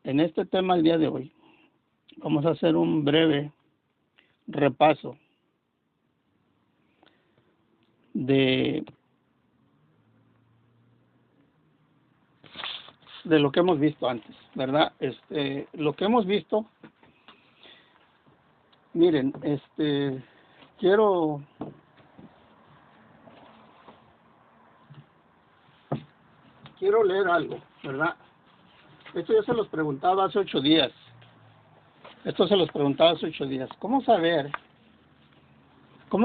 en este tema el día de hoy vamos a hacer un breve repaso de lo que hemos visto antes, ¿verdad? Lo que hemos visto, miren, quiero leer algo, ¿verdad? Esto yo se los preguntaba hace 8 días. ¿Cómo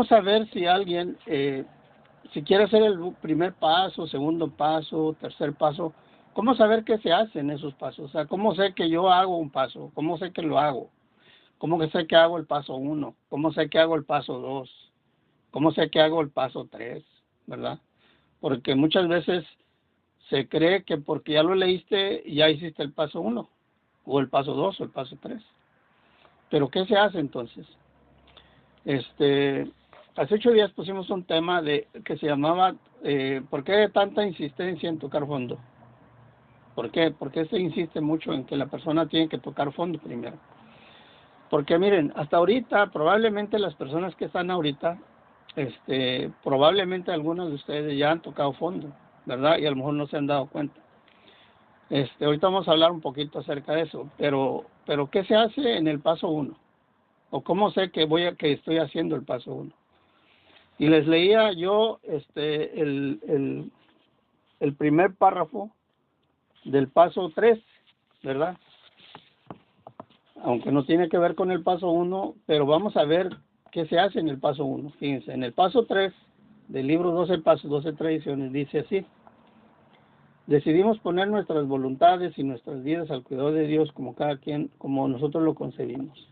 saber si alguien, si quiere hacer el primer paso, segundo paso, tercer paso? ¿Cómo saber qué se hace en esos pasos? O sea, ¿cómo sé que yo hago un paso? ¿Cómo sé que lo hago? ¿Cómo que sé que hago el paso 1? ¿Cómo sé que hago el paso 2? ¿Cómo sé que hago el paso 3? ¿Verdad? Porque muchas veces se cree que porque ya lo leíste, ya hiciste el paso 1, o el paso 2, o el paso 3. ¿Pero qué se hace entonces? Hace 8 días pusimos un tema que se llamaba ¿por qué tanta insistencia en tocar fondo? ¿Por qué? ¿Por qué se insiste mucho en que la persona tiene que tocar fondo primero? Porque miren, hasta ahorita, probablemente las personas que están ahorita, probablemente algunos de ustedes ya han tocado fondo, ¿verdad? Y a lo mejor no se han dado cuenta. Ahorita vamos a hablar un poquito acerca de eso, pero ¿qué se hace en el paso 1? ¿O cómo sé que estoy haciendo el paso 1? Y les leía yo el primer párrafo del paso 3, ¿verdad? Aunque no tiene que ver con el paso 1, pero vamos a ver qué se hace en el paso 1. Fíjense, en el paso 3 del libro 12 Pasos, 12 Tradiciones, dice así: decidimos poner nuestras voluntades y nuestras vidas al cuidado de Dios como nosotros lo concebimos.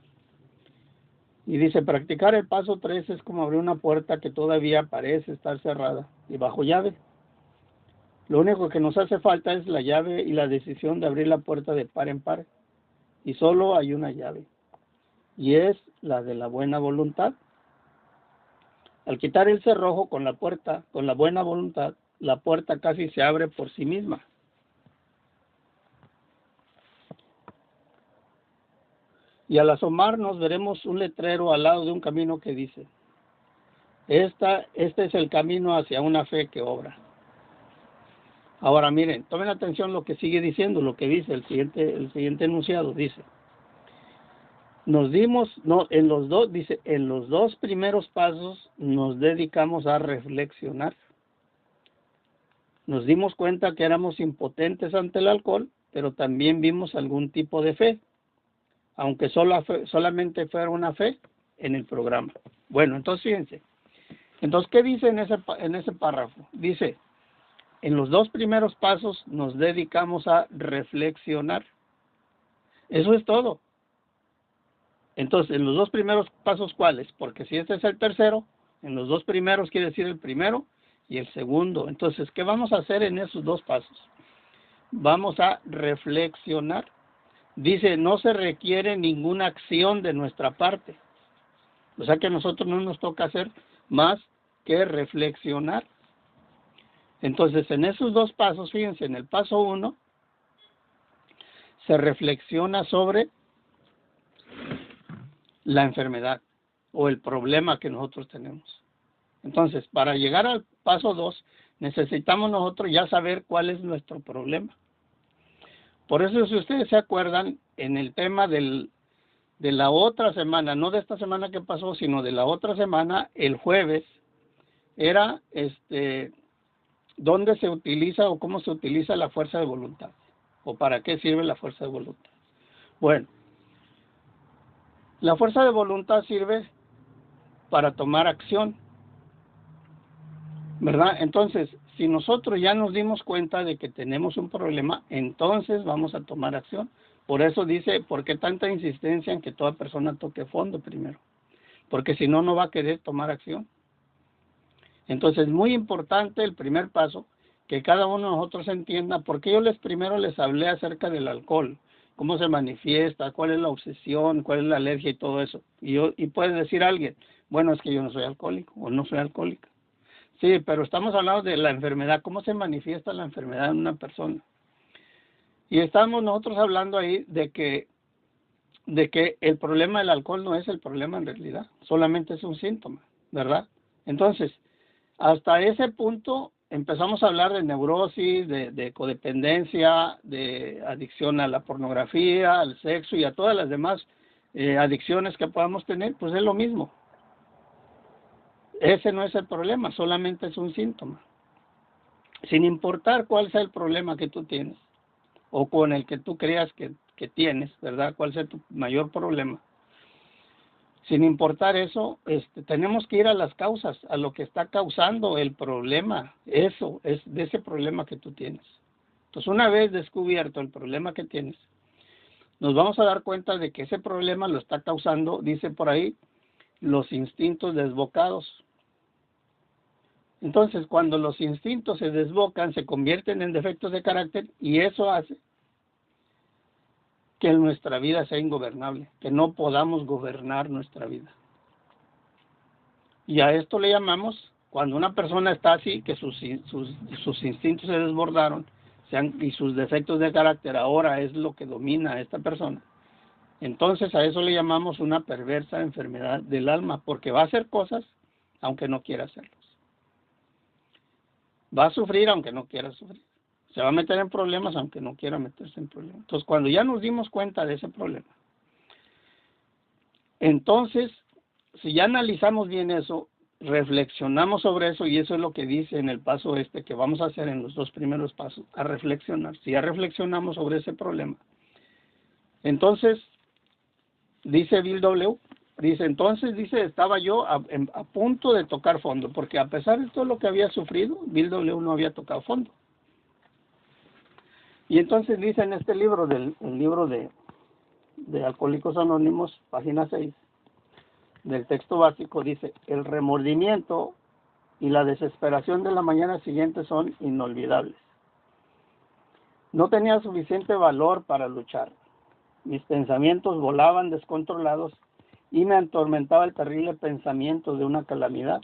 Y dice, practicar el paso 3 es como abrir una puerta que todavía parece estar cerrada y bajo llave. Lo único que nos hace falta es la llave y la decisión de abrir la puerta de par en par. Y solo hay una llave, y es la de la buena voluntad. Al quitar el cerrojo con la buena voluntad, la puerta casi se abre por sí misma. Y al asomarnos veremos un letrero al lado de un camino que dice, este es el camino hacia una fe que obra. Ahora miren, tomen atención lo que sigue diciendo, lo que dice el siguiente enunciado, dice, en los dos primeros pasos nos dedicamos a reflexionar. Nos dimos cuenta que éramos impotentes ante el alcohol, pero también vimos algún tipo de fe, aunque solamente fuera una fe en el programa. Bueno, entonces fíjense. Entonces, ¿qué dice en ese párrafo? Dice, en los dos primeros pasos nos dedicamos a reflexionar. Eso es todo. Entonces, en los dos primeros pasos, ¿cuáles? Porque si este es el tercero, en los dos primeros quiere decir el primero y el segundo. Entonces, ¿qué vamos a hacer en esos dos pasos? Vamos a reflexionar. Dice, no se requiere ninguna acción de nuestra parte. O sea que a nosotros no nos toca hacer más que reflexionar. Entonces, en esos dos pasos, fíjense, en el paso 1, se reflexiona sobre la enfermedad o el problema que nosotros tenemos. Entonces, para llegar al paso 2, necesitamos nosotros ya saber cuál es nuestro problema. Por eso, si ustedes se acuerdan, en el tema de la otra semana, no de esta semana que pasó, sino de la otra semana, el jueves, era dónde se utiliza o cómo se utiliza la fuerza de voluntad, o para qué sirve la fuerza de voluntad. Bueno, la fuerza de voluntad sirve para tomar acción, ¿verdad? Entonces, si nosotros ya nos dimos cuenta de que tenemos un problema, entonces vamos a tomar acción. Por eso dice, ¿por qué tanta insistencia en que toda persona toque fondo primero? Porque si no, no va a querer tomar acción. Entonces, es muy importante el primer paso, que cada uno de nosotros entienda, porque yo primero les hablé acerca del alcohol, cómo se manifiesta, cuál es la obsesión, cuál es la alergia y todo eso. Y puede decir alguien, bueno, es que yo no soy alcohólico o no soy alcohólica. Sí, pero estamos hablando de la enfermedad, cómo se manifiesta la enfermedad en una persona. Y estamos nosotros hablando ahí de que el problema del alcohol no es el problema en realidad, solamente es un síntoma, ¿verdad? Entonces, hasta ese punto empezamos a hablar de neurosis, de codependencia, de adicción a la pornografía, al sexo y a todas las demás adicciones que podamos tener, pues es lo mismo. Ese no es el problema, solamente es un síntoma. Sin importar cuál sea el problema que tú tienes o con el que tú creas que tienes, ¿verdad? Cuál sea tu mayor problema. Sin importar eso, tenemos que ir a las causas, a lo que está causando el problema. Eso es de ese problema que tú tienes. Entonces, una vez descubierto el problema que tienes, nos vamos a dar cuenta de que ese problema lo está causando, dice por ahí, los instintos desbocados. Entonces, cuando los instintos se desbocan, se convierten en defectos de carácter y eso hace que nuestra vida sea ingobernable, que no podamos gobernar nuestra vida. Y a esto le llamamos, cuando una persona está así, que sus instintos se desbordaron y sus defectos de carácter ahora es lo que domina a esta persona. Entonces a eso le llamamos una perversa enfermedad del alma, porque va a hacer cosas aunque no quiera hacerlas. Va a sufrir aunque no quiera sufrir. Se va a meter en problemas aunque no quiera meterse en problemas. Entonces, cuando ya nos dimos cuenta de ese problema, entonces, si ya analizamos bien eso, reflexionamos sobre eso, y eso es lo que dice en el paso que vamos a hacer en los 2 primeros pasos, a reflexionar. Si ya reflexionamos sobre ese problema, entonces, dice Bill W., estaba yo a punto de tocar fondo, porque a pesar de todo lo que había sufrido, Bill W. no había tocado fondo. Y entonces dice en este libro, el libro de Alcohólicos Anónimos, página 6, del texto básico, dice: el remordimiento y la desesperación de la mañana siguiente son inolvidables. No tenía suficiente valor para luchar. Mis pensamientos volaban descontrolados y me atormentaba el terrible pensamiento de una calamidad.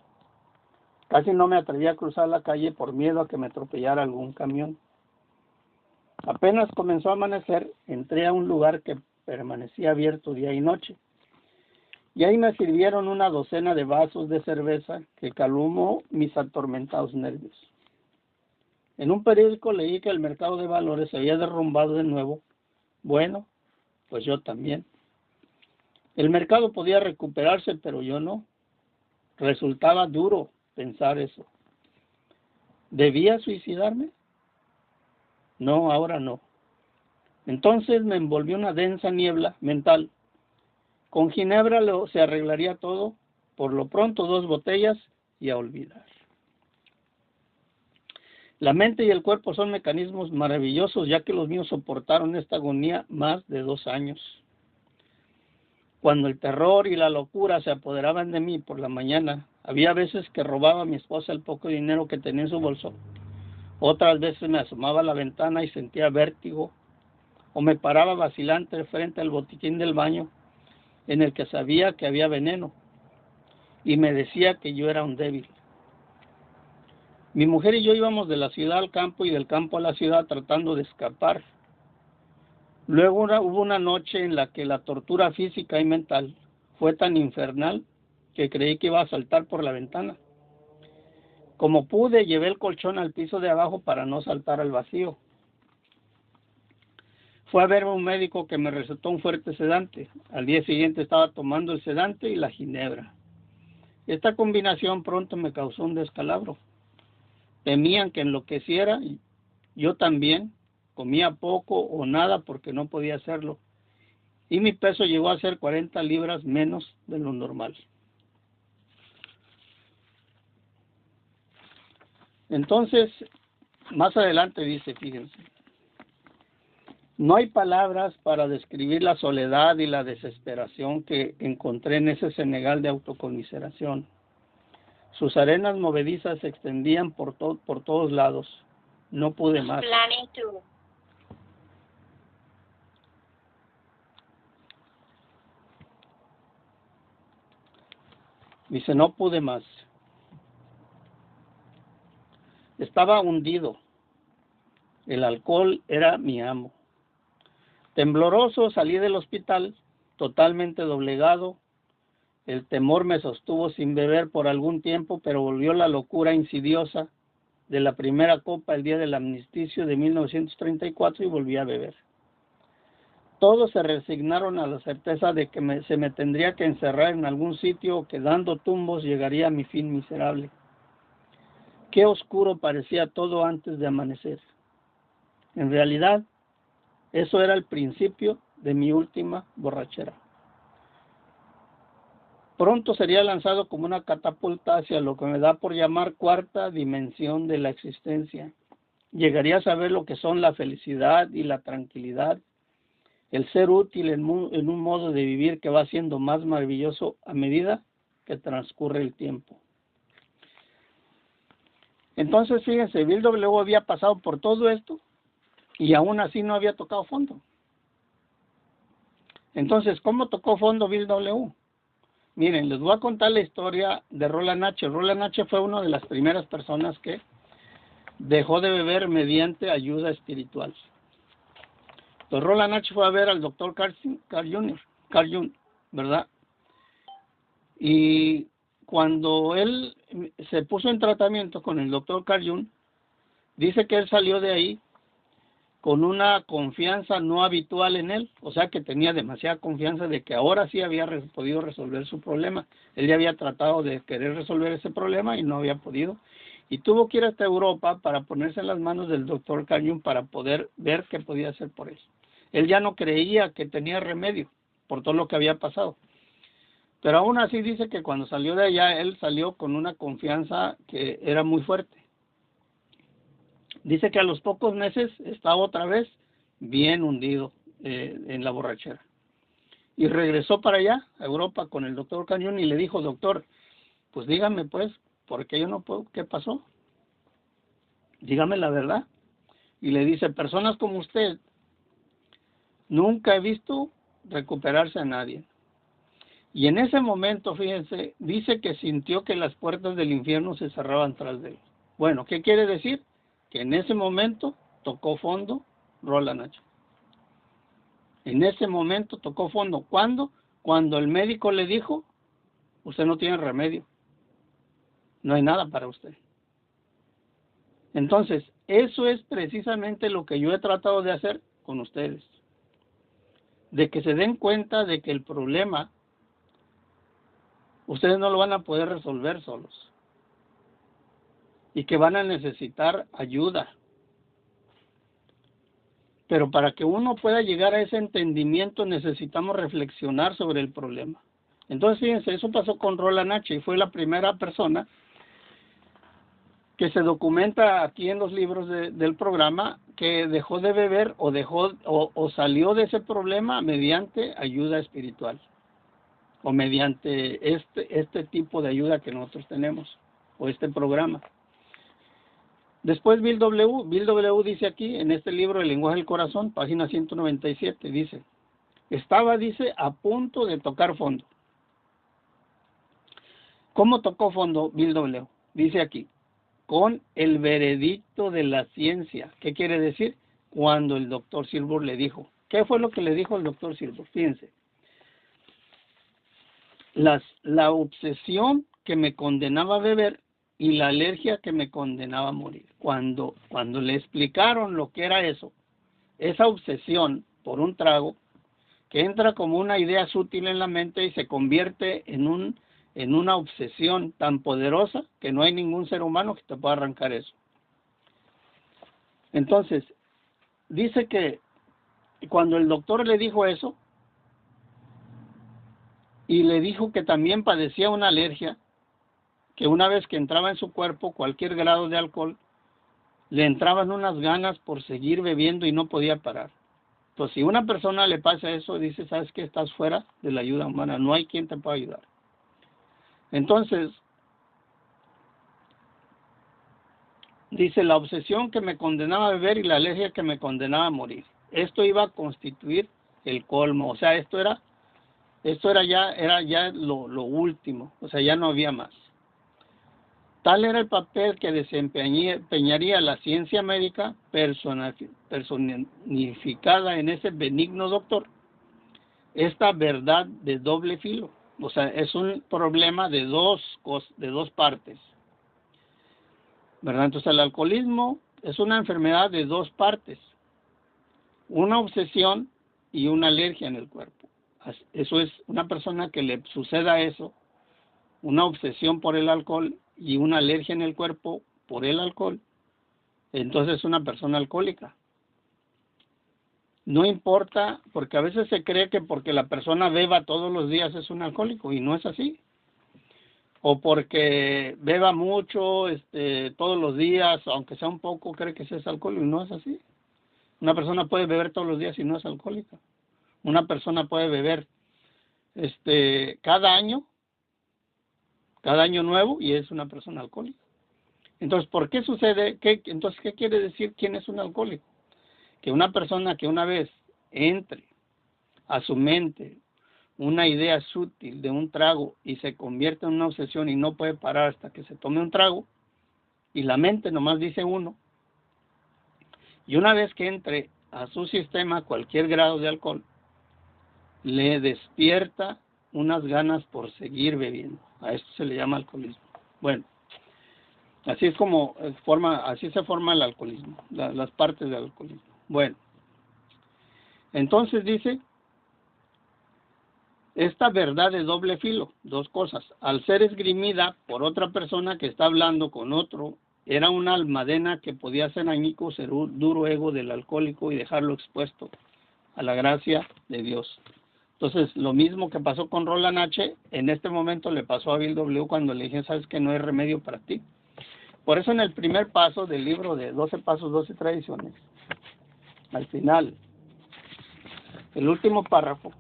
Casi no me atrevía a cruzar la calle por miedo a que me atropellara algún camión. Apenas comenzó a amanecer, entré a un lugar que permanecía abierto día y noche, y ahí me sirvieron una docena de vasos de cerveza que calmó mis atormentados nervios. En un periódico leí que el mercado de valores se había derrumbado de nuevo. Bueno, pues yo también. El mercado podía recuperarse, pero yo no. Resultaba duro pensar eso. ¿Debía suicidarme? No, ahora no. Entonces me envolvió una densa niebla mental. Con ginebra se arreglaría todo, por lo pronto 2 botellas y a olvidar. La mente y el cuerpo son mecanismos maravillosos, ya que los míos soportaron esta agonía más de 2 años. Cuando el terror y la locura se apoderaban de mí por la mañana, había veces que robaba a mi esposa el poco dinero que tenía en su bolso. Otras veces me asomaba a la ventana y sentía vértigo, o me paraba vacilante frente al botiquín del baño, en el que sabía que había veneno, y me decía que yo era un débil. Mi mujer y yo íbamos de la ciudad al campo y del campo a la ciudad tratando de escapar. Luego hubo una noche en la que la tortura física y mental fue tan infernal que creí que iba a saltar por la ventana. Como pude, llevé el colchón al piso de abajo para no saltar al vacío. Fue a ver a un médico que me recetó un fuerte sedante. Al día siguiente estaba tomando el sedante y la ginebra. Esta combinación pronto me causó un descalabro. Temían que enloqueciera. Yo también comía poco o nada porque no podía hacerlo. Y mi peso llegó a ser 40 libras menos de lo normal. Entonces, más adelante dice, fíjense, no hay palabras para describir la soledad y la desesperación que encontré en ese Senegal de autoconmiseración. Sus arenas movedizas se extendían por todos lados. No pude más. Dice, no pude más. Estaba hundido. El alcohol era mi amo. Tembloroso salí del hospital, totalmente doblegado. El temor me sostuvo sin beber por algún tiempo, pero volvió la locura insidiosa de la primera copa el día del amnisticio de 1934 y volví a beber. Todos se resignaron a la certeza de que se me tendría que encerrar en algún sitio o que dando tumbos llegaría a mi fin miserable. Qué oscuro parecía todo antes de amanecer. En realidad, eso era el principio de mi última borrachera. Pronto sería lanzado como una catapulta hacia lo que me da por llamar cuarta dimensión de la existencia. Llegaría a saber lo que son la felicidad y la tranquilidad, el ser útil en un modo de vivir que va siendo más maravilloso a medida que transcurre el tiempo. Entonces, fíjense, Bill W. había pasado por todo esto y aún así no había tocado fondo. Entonces, ¿cómo tocó fondo Bill W.? Miren, les voy a contar la historia de Roland H. Roland H. fue una de las primeras personas que dejó de beber mediante ayuda espiritual. Pues Roland H. fue a ver al doctor Carl Jung, ¿verdad? Y cuando él se puso en tratamiento con el doctor Carl Jung, dice que él salió de ahí con una confianza no habitual en él, o sea que tenía demasiada confianza de que ahora sí había podido resolver su problema. Él ya había tratado de querer resolver ese problema y no había podido. Y tuvo que ir hasta Europa para ponerse en las manos del doctor Carl Jung para poder ver qué podía hacer por él. Él ya no creía que tenía remedio por todo lo que había pasado. Pero aún así dice que cuando salió de allá, él salió con una confianza que era muy fuerte. Dice que a los pocos meses estaba otra vez bien hundido en la borrachera. Y regresó para allá, a Europa, con el doctor Cañón y le dijo, doctor, pues dígame pues, ¿por qué yo no puedo? ¿Qué pasó? Dígame la verdad. Y le dice, personas como usted, nunca he visto recuperarse a nadie. Y en ese momento, fíjense, dice que sintió que las puertas del infierno se cerraban tras de él. Bueno, ¿qué quiere decir? Que en ese momento tocó fondo Roland H. En ese momento tocó fondo. ¿Cuándo? Cuando el médico le dijo, usted no tiene remedio. No hay nada para usted. Entonces, eso es precisamente lo que yo he tratado de hacer con ustedes. De que se den cuenta de que el problema, ustedes no lo van a poder resolver solos. Y que van a necesitar ayuda. Pero para que uno pueda llegar a ese entendimiento necesitamos reflexionar sobre el problema. Entonces, fíjense, eso pasó con Roland H. y fue la primera persona que se documenta aquí en los libros del programa que dejó de beber o salió de ese problema mediante ayuda espiritual o mediante este tipo de ayuda que nosotros tenemos o este programa. Después Bill W. dice aquí, en este libro El lenguaje del corazón, página 197, dice, dice, a punto de tocar fondo. ¿Cómo tocó fondo Bill W? Dice aquí, con el veredicto de la ciencia. ¿Qué quiere decir? Cuando el doctor Silver le dijo. ¿Qué fue lo que le dijo el doctor Silver? Fíjense. La obsesión que me condenaba a beber y la alergia que me condenaba a morir. Cuando le explicaron lo que era eso, esa obsesión por un trago, que entra como una idea sutil en la mente y se convierte en una obsesión tan poderosa que no hay ningún ser humano que te pueda arrancar eso. Entonces, dice que cuando el doctor le dijo eso, y le dijo que también padecía una alergia, que una vez que entraba en su cuerpo cualquier grado de alcohol, le entraban unas ganas por seguir bebiendo y no podía parar. Pues si a una persona le pasa eso, dice, ¿sabes qué? Estás fuera de la ayuda humana, no hay quien te pueda ayudar. Entonces, dice, la obsesión que me condenaba a beber y la alergia que me condenaba a morir. Esto iba a constituir el colmo, o sea, esto era ya lo último, o sea, ya no había más. Tal era el papel que desempeñaría la ciencia médica personificada en ese benigno doctor. Esta verdad de doble filo, o sea, es un problema de dos partes, ¿verdad? Entonces el alcoholismo es una enfermedad de dos partes, una obsesión y una alergia en el cuerpo. Eso es una persona que le suceda eso, una obsesión por el alcohol y una alergia en el cuerpo por el alcohol, entonces es una persona alcohólica. No importa, porque a veces se cree que porque la persona beba todos los días es un alcohólico, y no es así. O porque beba mucho todos los días, aunque sea un poco, cree que ese es alcohólico, y no es así. Una persona puede beber todos los días y no es alcohólica. Una persona puede beber cada año nuevo, y es una persona alcohólica. Entonces, ¿por qué sucede? Entonces, ¿qué quiere decir quién es un alcohólico? Que una persona que una vez entre a su mente una idea sutil de un trago y se convierte en una obsesión y no puede parar hasta que se tome un trago, y la mente nomás dice uno, y una vez que entre a su sistema cualquier grado de alcohol, le despierta unas ganas por seguir bebiendo. A esto se le llama alcoholismo. Bueno, así es como así se forma el alcoholismo, las partes del alcoholismo. Bueno, entonces dice, esta verdad de doble filo, dos cosas. Al ser esgrimida por otra persona que está hablando con otro, era una almadena que podía hacer añicos el duro ego del alcohólico y dejarlo expuesto a la gracia de Dios. Entonces, lo mismo que pasó con Roland H., en este momento le pasó a Bill W. cuando le dije, sabes que no hay remedio para ti. Por eso en el primer paso del libro de 12 Pasos, 12 Tradiciones, al final, el último párrafo,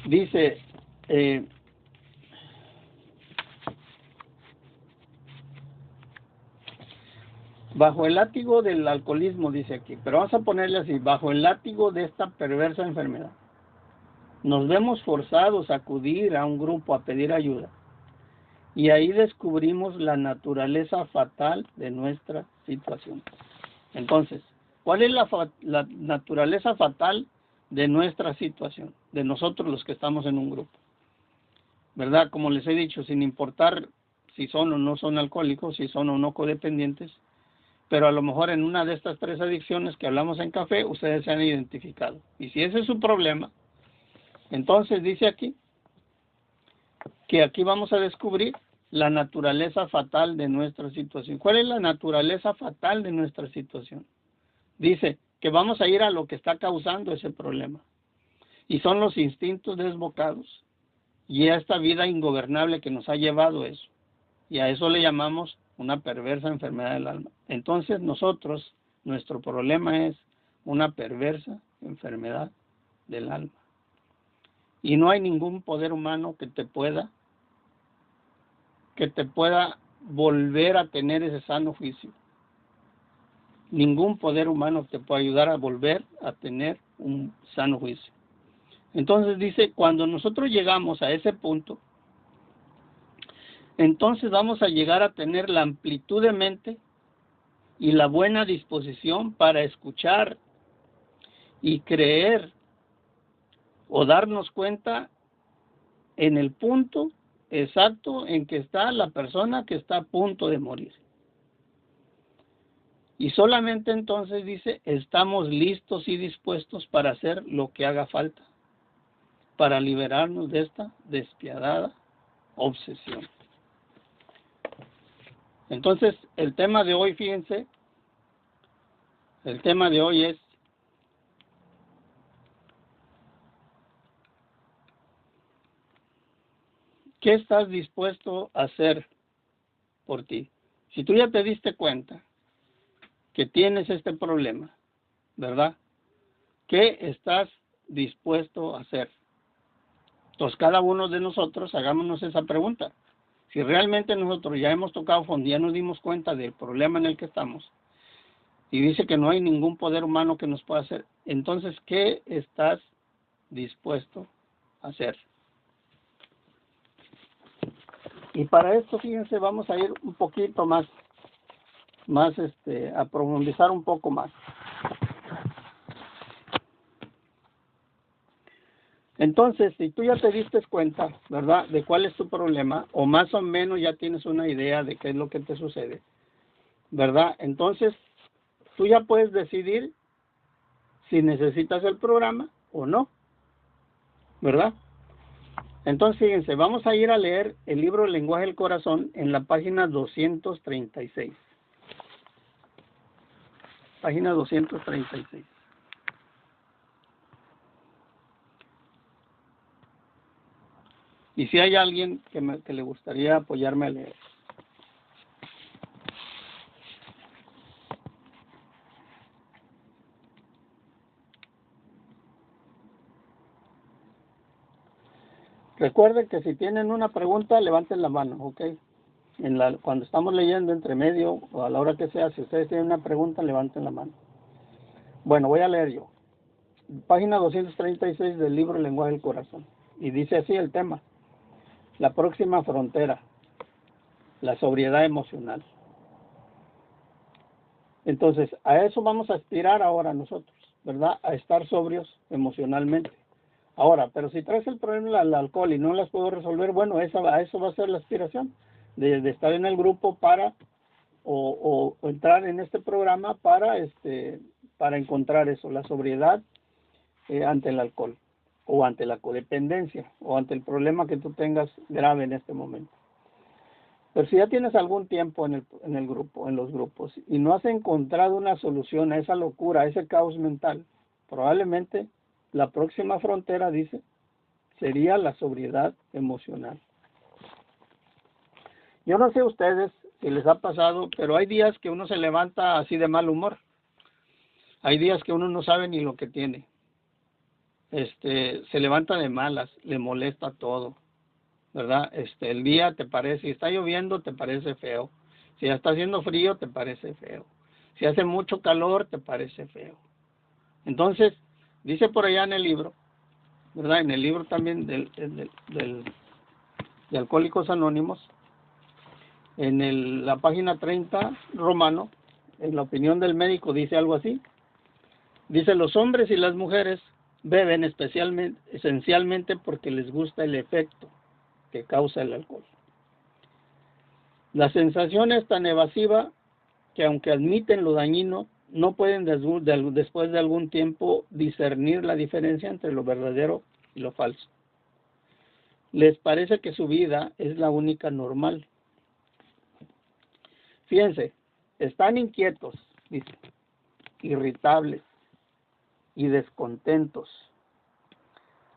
dice, bajo el látigo del alcoholismo, dice aquí, pero vamos a ponerle así, bajo el látigo de esta perversa enfermedad, nos vemos forzados a acudir a un grupo a pedir ayuda, y ahí descubrimos la naturaleza fatal de nuestra situación. Entonces, ¿cuál es la naturaleza fatal de nuestra situación? De nosotros los que estamos en un grupo, ¿verdad? Como les he dicho, sin importar si son o no son alcohólicos, si son o no codependientes, pero a lo mejor en una de estas tres adicciones que hablamos en café, ustedes se han identificado. Y si ese es su problema, entonces dice aquí, que aquí vamos a descubrir la naturaleza fatal de nuestra situación. ¿Cuál es la naturaleza fatal de nuestra situación? Dice que vamos a ir a lo que está causando ese problema. Y son los instintos desbocados y esta vida ingobernable que nos ha llevado a eso. Y a eso le llamamos una perversa enfermedad del alma. Entonces nosotros, nuestro problema es una perversa enfermedad del alma. Y no hay ningún poder humano que te pueda volver a tener ese sano juicio. Ningún poder humano te puede ayudar a volver a tener un sano juicio. Entonces dice, cuando nosotros llegamos a ese punto, entonces vamos a llegar a tener la amplitud de mente y la buena disposición para escuchar y creer o darnos cuenta en el punto exacto en que está la persona que está a punto de morir. Y solamente entonces dice, estamos listos y dispuestos para hacer lo que haga falta, para liberarnos de esta despiadada obsesión. Entonces, el tema de hoy, fíjense, el tema de hoy es ¿qué estás dispuesto a hacer por ti? Si tú ya te diste cuenta que tienes este problema, ¿verdad? ¿Qué estás dispuesto a hacer? Entonces, cada uno de nosotros hagámonos esa pregunta. Si realmente nosotros ya hemos tocado fondo, ya nos dimos cuenta del problema en el que estamos, y dice que no hay ningún poder humano que nos pueda hacer, entonces, ¿qué estás dispuesto a hacer? Y para esto, fíjense, vamos a ir un poquito más, a profundizar un poco más. Entonces, si tú ya te diste cuenta, ¿verdad?, de cuál es tu problema, o más o menos ya tienes una idea de qué es lo que te sucede, ¿verdad? Entonces, tú ya puedes decidir si necesitas el programa o no, ¿verdad? Entonces, fíjense, vamos a ir a leer el libro El lenguaje del corazón en la página 236. Página 236. Y si hay alguien que le gustaría apoyarme a leer. Recuerden que si tienen una pregunta, levanten la mano, ¿ok? Cuando estamos leyendo entre medio o a la hora que sea, si ustedes tienen una pregunta, levanten la mano. Bueno, voy a leer yo. Página 236 del libro El lenguaje del corazón. Y dice así el tema. La próxima frontera. La sobriedad emocional. Entonces, a eso vamos a aspirar ahora nosotros, ¿verdad? A estar sobrios emocionalmente. Ahora, pero si traes el problema del alcohol y no las puedo resolver, bueno, a eso va a ser la aspiración de estar en el grupo para o entrar en este programa para encontrar eso, la sobriedad ante el alcohol o ante la codependencia o ante el problema que tú tengas grave en este momento. Pero si ya tienes algún tiempo en el grupo, en los grupos, y no has encontrado una solución a esa locura, a ese caos mental, probablemente la próxima frontera, dice, sería la sobriedad emocional. Yo no sé ustedes si les ha pasado, pero hay días que uno se levanta así de mal humor. Hay días que uno no sabe ni lo que tiene. Se levanta de malas, le molesta todo, ¿verdad? El día te parece, si está lloviendo, te parece feo. Si está haciendo frío, te parece feo. Si hace mucho calor, te parece feo. Entonces, dice por allá en el libro, ¿verdad? En el libro también de Alcohólicos Anónimos, en la página 30, romano, en la opinión del médico, dice algo así. Dice, los hombres y las mujeres beben esencialmente porque les gusta el efecto que causa el alcohol. La sensación es tan evasiva que aunque admiten lo dañino, no pueden después de algún tiempo discernir la diferencia entre lo verdadero y lo falso. Les parece que su vida es la única normal. Fíjense, están inquietos, dice, irritables y descontentos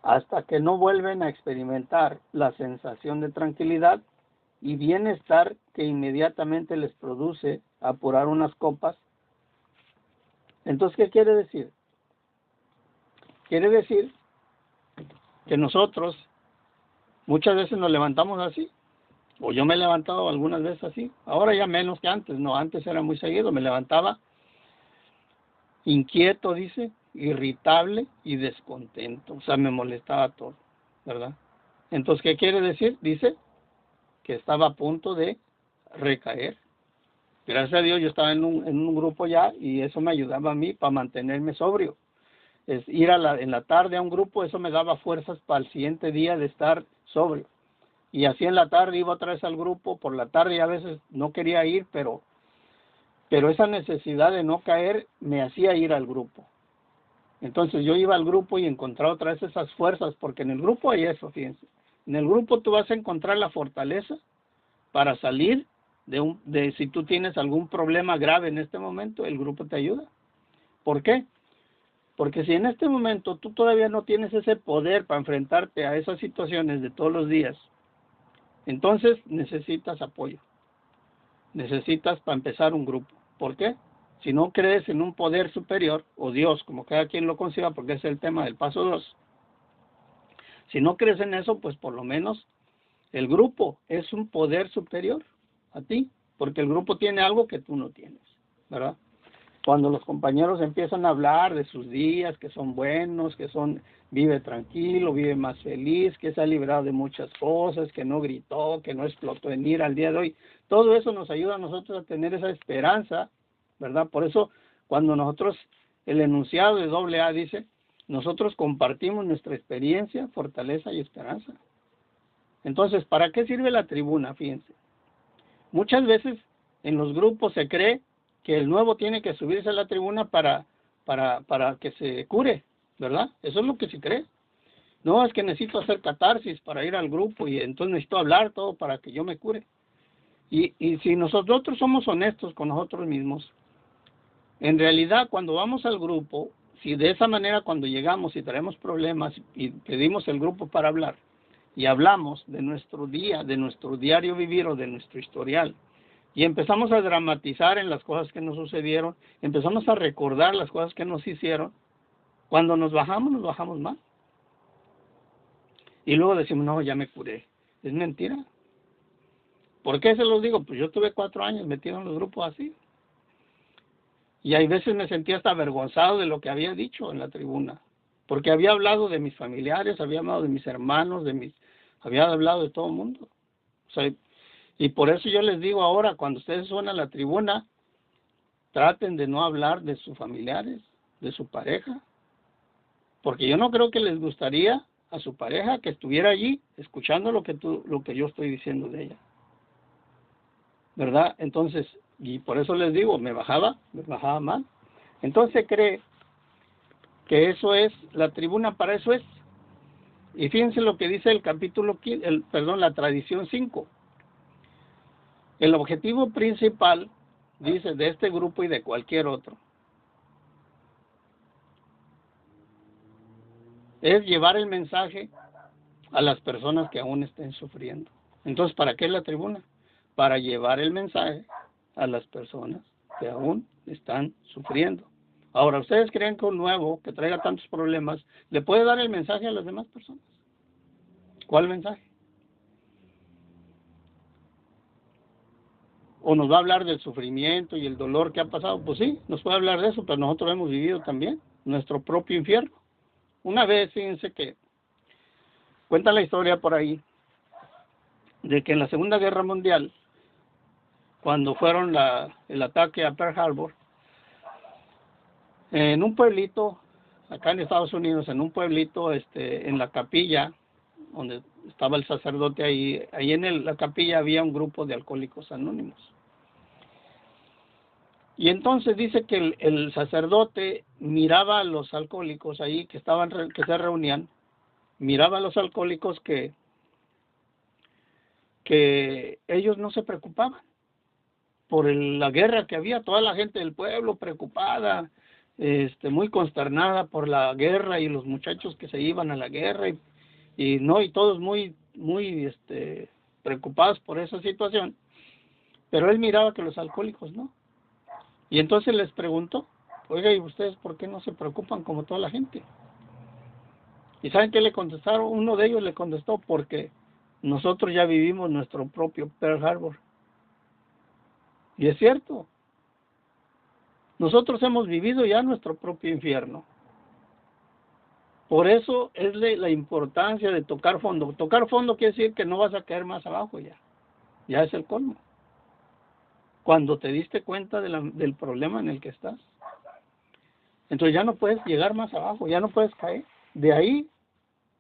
hasta que no vuelven a experimentar la sensación de tranquilidad y bienestar que inmediatamente les produce apurar unas copas. Entonces, ¿qué quiere decir? Quiere decir que nosotros muchas veces nos levantamos así, o yo me he levantado algunas veces así, ahora ya menos que antes, no, antes era muy seguido, me levantaba inquieto, dice, irritable y descontento, o sea, me molestaba todo, ¿verdad? Entonces, ¿qué quiere decir? Dice que estaba a punto de recaer. Gracias a Dios yo estaba en un grupo ya y eso me ayudaba a mí para mantenerme sobrio. Ir en la tarde a un grupo, eso me daba fuerzas para el siguiente día de estar sobrio. Y así en la tarde iba otra vez al grupo, por la tarde a veces no quería ir, pero esa necesidad de no caer me hacía ir al grupo. Entonces yo iba al grupo y encontraba otra vez esas fuerzas, porque en el grupo hay eso, fíjense. En el grupo tú vas a encontrar la fortaleza para salir de si tú tienes algún problema grave en este momento, el grupo te ayuda. ¿Por qué? Porque si en este momento tú todavía no tienes ese poder para enfrentarte a esas situaciones de todos los días, entonces necesitas apoyo. Necesitas para empezar un grupo. ¿Por qué? Si no crees en un poder superior, o Dios, como cada quien lo conciba, porque es el tema del paso 2, si no crees en eso, pues por lo menos el grupo es un poder superior a ti, porque el grupo tiene algo que tú no tienes, ¿verdad? Cuando los compañeros empiezan a hablar de sus días, que son buenos, que son vive tranquilo, vive más feliz, que se ha librado de muchas cosas, que no gritó, que no explotó en ira al día de hoy. Todo eso nos ayuda a nosotros a tener esa esperanza, ¿verdad? Por eso, cuando nosotros, el enunciado de AA dice, nosotros compartimos nuestra experiencia, fortaleza y esperanza. Entonces, ¿para qué sirve la tribuna? Fíjense. Muchas veces en los grupos se cree que el nuevo tiene que subirse a la tribuna para que se cure, ¿verdad? Eso es lo que se cree. No, es que necesito hacer catarsis para ir al grupo y entonces necesito hablar todo para que yo me cure. Y si nosotros somos honestos con nosotros mismos, en realidad cuando vamos al grupo, si de esa manera cuando llegamos y traemos problemas y pedimos el grupo para hablar y hablamos de nuestro día, de nuestro diario vivir o de nuestro historial, y empezamos a dramatizar en las cosas que nos sucedieron, empezamos a recordar las cosas que nos hicieron, cuando nos bajamos mal. Y luego decimos, no, ya me curé. Es mentira. ¿Por qué se los digo? Pues yo tuve 4 años metido en los grupos así. Y hay veces me sentía hasta avergonzado de lo que había dicho en la tribuna. Porque había hablado de mis familiares, había hablado de mis hermanos, había hablado de todo el mundo. O sea, y por eso yo les digo ahora, cuando ustedes suenan a la tribuna, traten de no hablar de sus familiares, de su pareja. Porque yo no creo que les gustaría a su pareja que estuviera allí escuchando lo que yo estoy diciendo de ella. ¿Verdad? Entonces, y por eso les digo, me bajaba mal. Entonces cree que eso es, la tribuna para eso es. Y fíjense lo que dice el capítulo 15, la tradición 5. El objetivo principal, dice, de este grupo y de cualquier otro, es llevar el mensaje a las personas que aún estén sufriendo. Entonces, ¿para qué es la tribuna? Para llevar el mensaje a las personas que aún están sufriendo. Ahora, ¿ustedes creen que un nuevo que traiga tantos problemas le puede dar el mensaje a las demás personas? ¿Cuál mensaje? ¿O nos va a hablar del sufrimiento y el dolor que ha pasado? Pues sí, nos puede hablar de eso, pero nosotros hemos vivido también nuestro propio infierno. Una vez, fíjense que cuenta la historia por ahí de que en la Segunda Guerra Mundial, cuando fueron el ataque a Pearl Harbor, en un pueblito, acá en Estados Unidos, en un pueblito, en la capilla, donde estaba el sacerdote ahí en la capilla había un grupo de alcohólicos anónimos. Y entonces dice que el sacerdote miraba a los alcohólicos ahí que se reunían, miraba a los alcohólicos que ellos no se preocupaban por la guerra que había, toda la gente del pueblo preocupada, muy consternada por la guerra y los muchachos que se iban a la guerra y todos muy preocupados por esa situación. Pero él miraba que los alcohólicos no. Y entonces les preguntó, oiga, ¿y ustedes por qué no se preocupan como toda la gente? ¿Y saben qué le contestaron? Uno de ellos le contestó, porque nosotros ya vivimos nuestro propio Pearl Harbor. Y es cierto. Nosotros hemos vivido ya nuestro propio infierno. Por eso es la importancia de tocar fondo. Tocar fondo quiere decir que no vas a caer más abajo ya. Ya es el colmo. Cuando te diste cuenta del problema en el que estás. Entonces ya no puedes llegar más abajo, ya no puedes caer. De ahí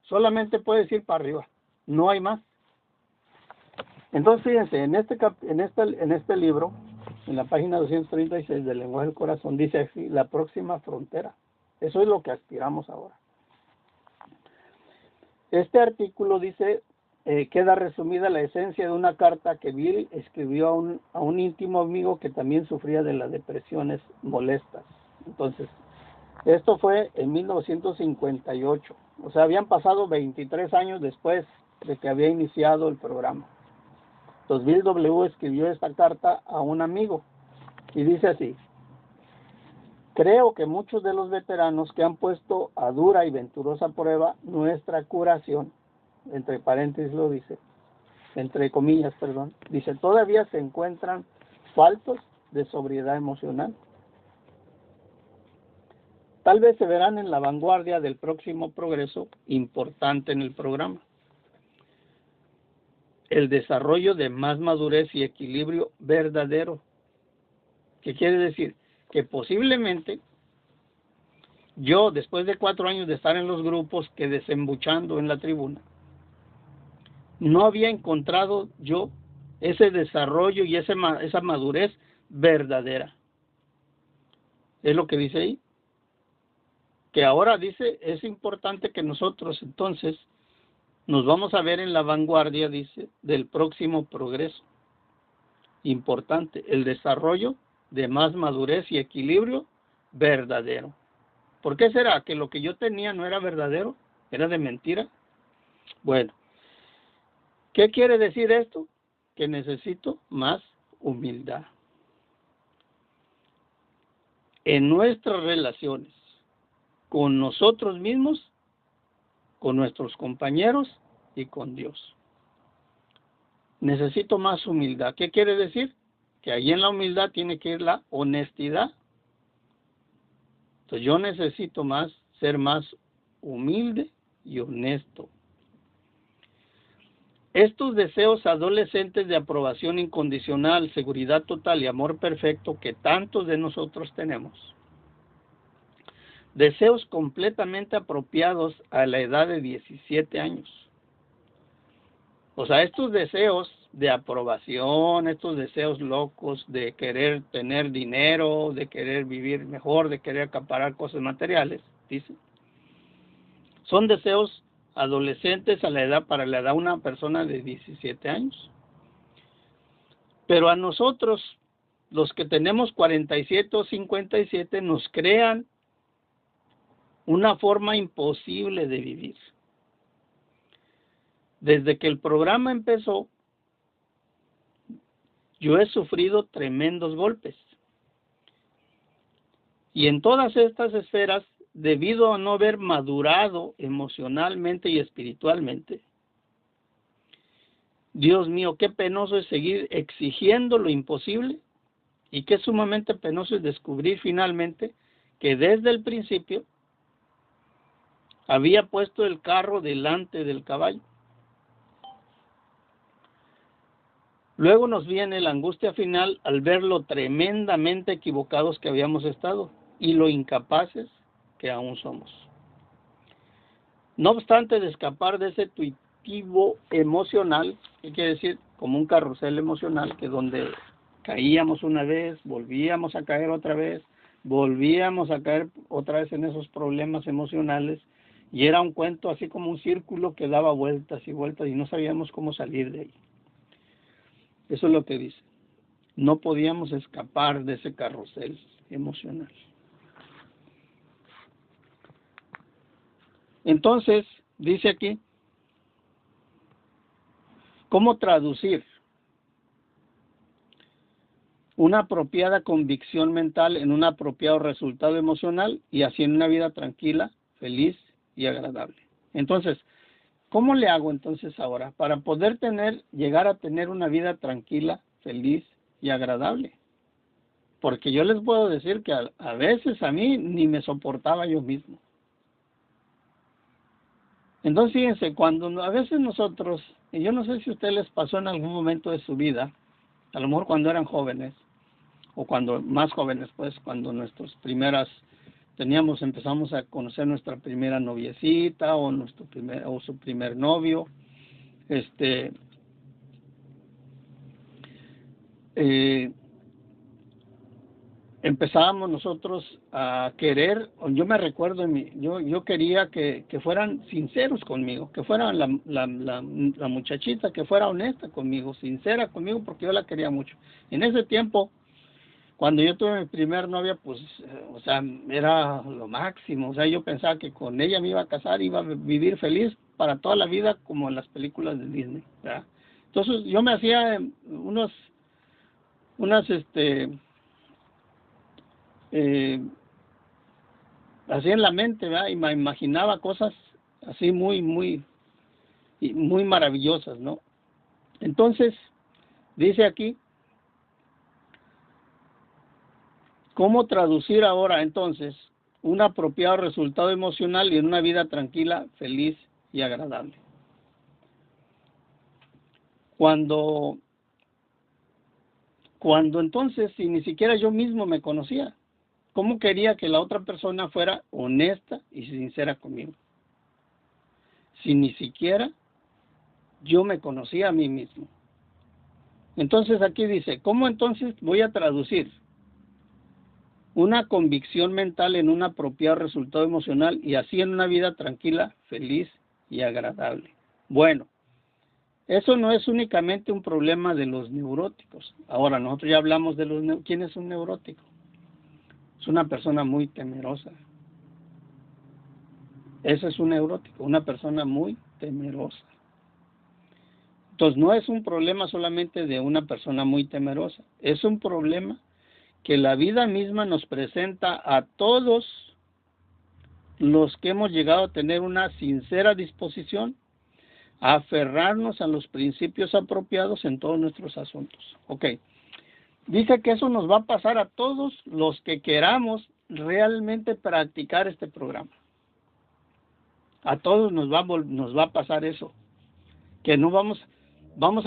solamente puedes ir para arriba. No hay más. Entonces fíjense, en este libro, en la página 236 del lenguaje del corazón, dice así, la próxima frontera. Eso es lo que aspiramos ahora. Este artículo dice, queda resumida la esencia de una carta que Bill escribió a un íntimo amigo que también sufría de las depresiones molestas. Entonces, esto fue en 1958. O sea, habían pasado 23 años después de que había iniciado el programa. Entonces, Bill W. escribió esta carta a un amigo y dice así: creo que muchos de los veteranos que han puesto a dura y venturosa prueba nuestra curación, entre paréntesis lo dice, entre comillas, perdón, dice, todavía se encuentran faltos de sobriedad emocional. tal vez se verán en la vanguardia del próximo progreso importante en el programa. El desarrollo de más madurez y equilibrio verdadero. ¿Qué quiere decir? Que posiblemente yo, después de 4 años de estar en los grupos que desembuchando en la tribuna, no había encontrado yo ese desarrollo y esa madurez verdadera. Es lo que dice ahí. Que ahora dice, es importante que nosotros entonces nos vamos a ver en la vanguardia, dice, del próximo progreso. Importante, el desarrollo de más madurez y equilibrio verdadero. ¿Por qué será que lo que yo tenía no era verdadero? ¿Era de mentira? Bueno, ¿qué quiere decir esto? Que necesito más humildad en nuestras relaciones con nosotros mismos, con nuestros compañeros y con Dios. Necesito más humildad. ¿Qué quiere decir? Que ahí en la humildad tiene que ir la honestidad. Entonces yo necesito ser más humilde y honesto. Estos deseos adolescentes de aprobación incondicional, seguridad total y amor perfecto que tantos de nosotros tenemos, deseos completamente apropiados a la edad de 17 años. O sea, estos deseos de aprobación, estos deseos locos de querer tener dinero, de querer vivir mejor, de querer acaparar cosas materiales, dice, son deseos adolescentes para la edad de una persona de 17 años. Pero a nosotros, los que tenemos 47 o 57, nos crean una forma imposible de vivir. Desde que el programa empezó, yo he sufrido tremendos golpes. Y en todas estas esferas, debido a no haber madurado emocionalmente y espiritualmente, Dios mío, qué penoso es seguir exigiendo lo imposible y qué sumamente penoso es descubrir finalmente que desde el principio había puesto el carro delante del caballo. Luego nos viene la angustia final al ver lo tremendamente equivocados que habíamos estado y lo incapaces que aún somos. No obstante de escapar de ese tuitivo emocional, ¿qué quiere decir? Como un carrusel emocional, que donde caíamos una vez, volvíamos a caer otra vez, volvíamos a caer otra vez en esos problemas emocionales, y era un cuento así como un círculo que daba vueltas y vueltas y no sabíamos cómo salir de ahí. Eso es lo que dice. No podíamos escapar de ese carrusel emocional. Entonces, dice aquí, ¿cómo traducir una apropiada convicción mental en un apropiado resultado emocional y así en una vida tranquila, feliz y agradable? Entonces, ¿cómo le hago entonces ahora para poder llegar a tener una vida tranquila, feliz y agradable? Porque yo les puedo decir que a veces a mí ni me soportaba yo mismo. Entonces, fíjense, cuando a veces nosotros, y yo no sé si a ustedes les pasó en algún momento de su vida, a lo mejor cuando eran jóvenes, o cuando más jóvenes, pues, cuando empezamos a conocer nuestra primera noviecita, o su primer novio, empezábamos nosotros a querer, yo me recuerdo, yo quería que fueran sinceros conmigo, que fueran la muchachita, que fuera honesta conmigo, sincera conmigo, porque yo la quería mucho. En ese tiempo, cuando yo tuve mi primer novia, pues, o sea, era lo máximo, o sea, yo pensaba que con ella me iba a casar, iba a vivir feliz para toda la vida, como en las películas de Disney, ¿verdad? Entonces, yo me hacía así en la mente, ¿verdad? Y me imaginaba cosas así muy maravillosas, ¿no? Entonces, dice aquí, ¿cómo traducir ahora entonces un apropiado resultado emocional y en una vida tranquila, feliz y agradable. Cuando entonces, si ni siquiera yo mismo me conocía, ¿cómo quería que la otra persona fuera honesta y sincera conmigo? Si ni siquiera yo me conocía a mí mismo. Entonces aquí dice, ¿cómo entonces voy a traducir una convicción mental en un apropiado resultado emocional y así en una vida tranquila, feliz y agradable? Bueno, eso no es únicamente un problema de los neuróticos. Ahora, nosotros ya hablamos de ¿quién es un neurótico? Es una persona muy temerosa. Ese es un neurótico, una persona muy temerosa. Entonces, no es un problema solamente de una persona muy temerosa. Es un problema que la vida misma nos presenta a todos los que hemos llegado a tener una sincera disposición a aferrarnos a los principios apropiados en todos nuestros asuntos. Ok. Dice que eso nos va a pasar a todos los que queramos realmente practicar este programa. A todos nos va a pasar eso. Que no vamos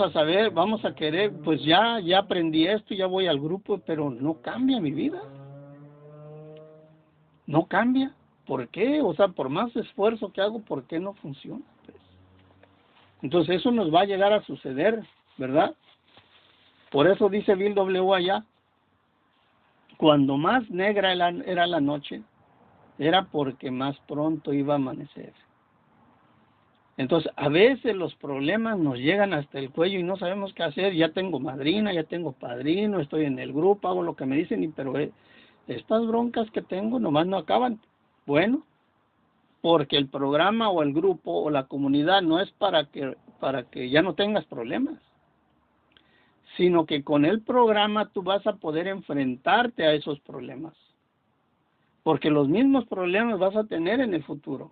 a saber, vamos a querer, pues ya aprendí esto, ya voy al grupo, pero no cambia mi vida. No cambia. ¿Por qué? O sea, por más esfuerzo que hago, ¿por qué no funciona? Pues, entonces eso nos va a llegar a suceder, ¿verdad? Por eso dice Bill W. allá, cuando más negra era la noche, era porque más pronto iba a amanecer. Entonces, a veces los problemas nos llegan hasta el cuello y no sabemos qué hacer. Ya tengo madrina, ya tengo padrino, estoy en el grupo, hago lo que me dicen, pero estas broncas que tengo nomás no acaban. Bueno, porque el programa o el grupo o la comunidad no es para que ya no tengas problemas, sino que con el programa tú vas a poder enfrentarte a esos problemas. Porque los mismos problemas vas a tener en el futuro.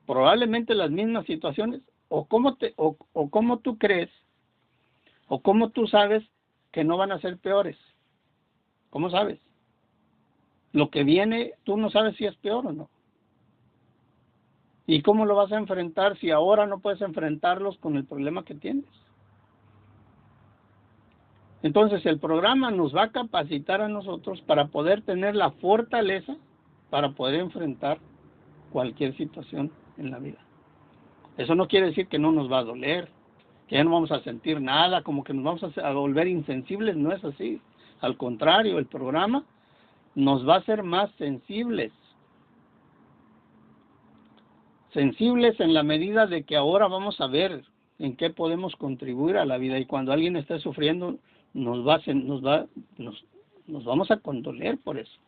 Probablemente las mismas situaciones, o cómo tú crees, o cómo tú sabes que no van a ser peores. ¿Cómo sabes? Lo que viene, tú no sabes si es peor o no. ¿Y cómo lo vas a enfrentar si ahora no puedes enfrentarlos con el problema que tienes? Entonces el programa nos va a capacitar a nosotros para poder tener la fortaleza para poder enfrentar cualquier situación en la vida. Eso no quiere decir que no nos va a doler, que ya no vamos a sentir nada, como que nos vamos a volver insensibles, no es así. Al contrario, el programa nos va a hacer más sensibles. Sensibles en la medida de que ahora vamos a ver en qué podemos contribuir a la vida, y cuando alguien esté sufriendo nos vamos a condoler por eso.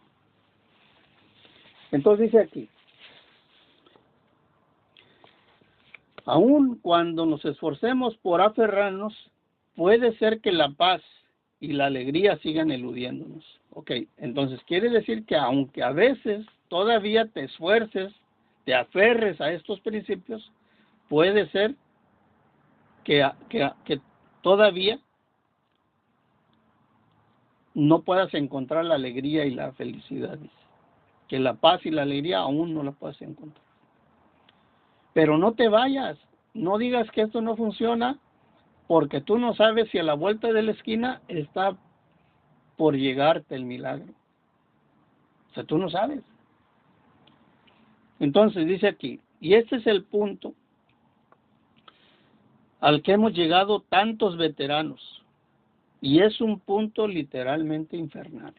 Entonces dice aquí, aun cuando nos esforcemos por aferrarnos, puede ser que la paz y la alegría sigan eludiéndonos. Ok, entonces quiere decir que aunque a veces todavía te esfuerces, te aferres a estos principios, puede ser que todavía no puedas encontrar la alegría y la felicidad. Dice. Que la paz y la alegría aún no la puedas encontrar. Pero no te vayas, no digas que esto no funciona, porque tú no sabes si a la vuelta de la esquina está por llegarte el milagro. O sea, tú no sabes. Entonces dice aquí, y este es el punto al que hemos llegado tantos veteranos, y es un punto literalmente infernal.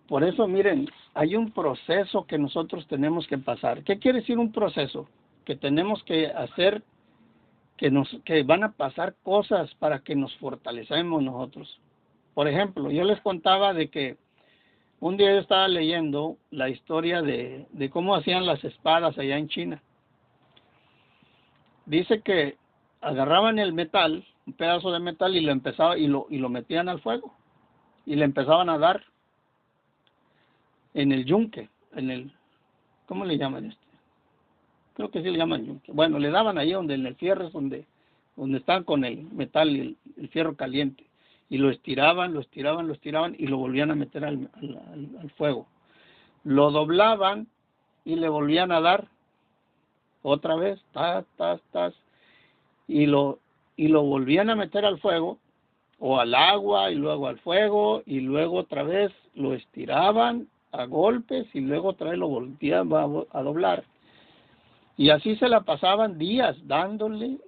Por eso, miren, hay un proceso que nosotros tenemos que pasar. ¿Qué quiere decir un proceso? Que tenemos que hacer, que van a pasar cosas para que nos fortalecemos nosotros. Por ejemplo, yo les contaba de que un día yo estaba leyendo la historia de cómo hacían las espadas allá en China. Dice que agarraban el metal, un pedazo de metal, y lo metían al fuego y le empezaban a dar en el yunque, ¿cómo le llaman Creo que sí le llaman yunque. Bueno, le daban ahí donde en el fierro es donde están con el metal y el fierro caliente. y lo estiraban y lo volvían a meter al fuego. Lo doblaban y le volvían a dar otra vez, y lo volvían a meter al fuego o al agua y luego al fuego y luego otra vez lo estiraban a golpes y luego otra vez lo volvían a doblar. Y así se la pasaban días dándole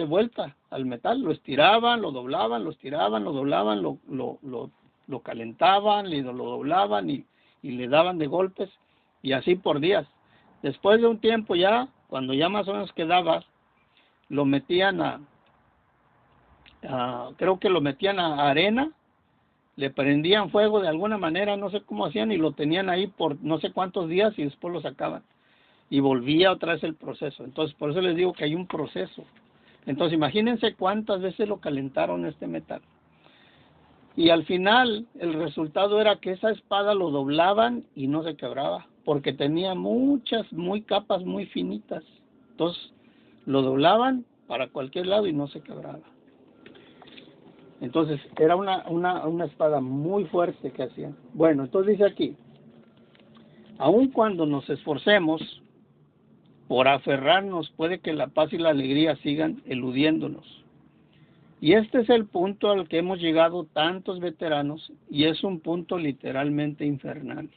vuelta al metal. Lo estiraban, lo doblaban, lo estiraban, lo doblaban, lo calentaban, lo doblaban y le daban de golpes y así por días. Después de un tiempo ya, cuando ya más o menos quedaba, lo metían creo que lo metían a arena, le prendían fuego de alguna manera, no sé cómo hacían, y lo tenían ahí por no sé cuántos días y después lo sacaban. Y volvía otra vez el proceso. Entonces, por eso les digo que hay un proceso. Entonces, imagínense cuántas veces lo calentaron este metal. Y al final, el resultado era que esa espada lo doblaban y no se quebraba, porque tenía muchas, capas muy finitas. Entonces, lo doblaban para cualquier lado y no se quebraba. Entonces, era una espada muy fuerte que hacían. Bueno, entonces dice aquí, aun cuando nos esforcemos por aferrarnos, puede que la paz y la alegría sigan eludiéndonos. Y este es el punto al que hemos llegado tantos veteranos, y es un punto literalmente infernal.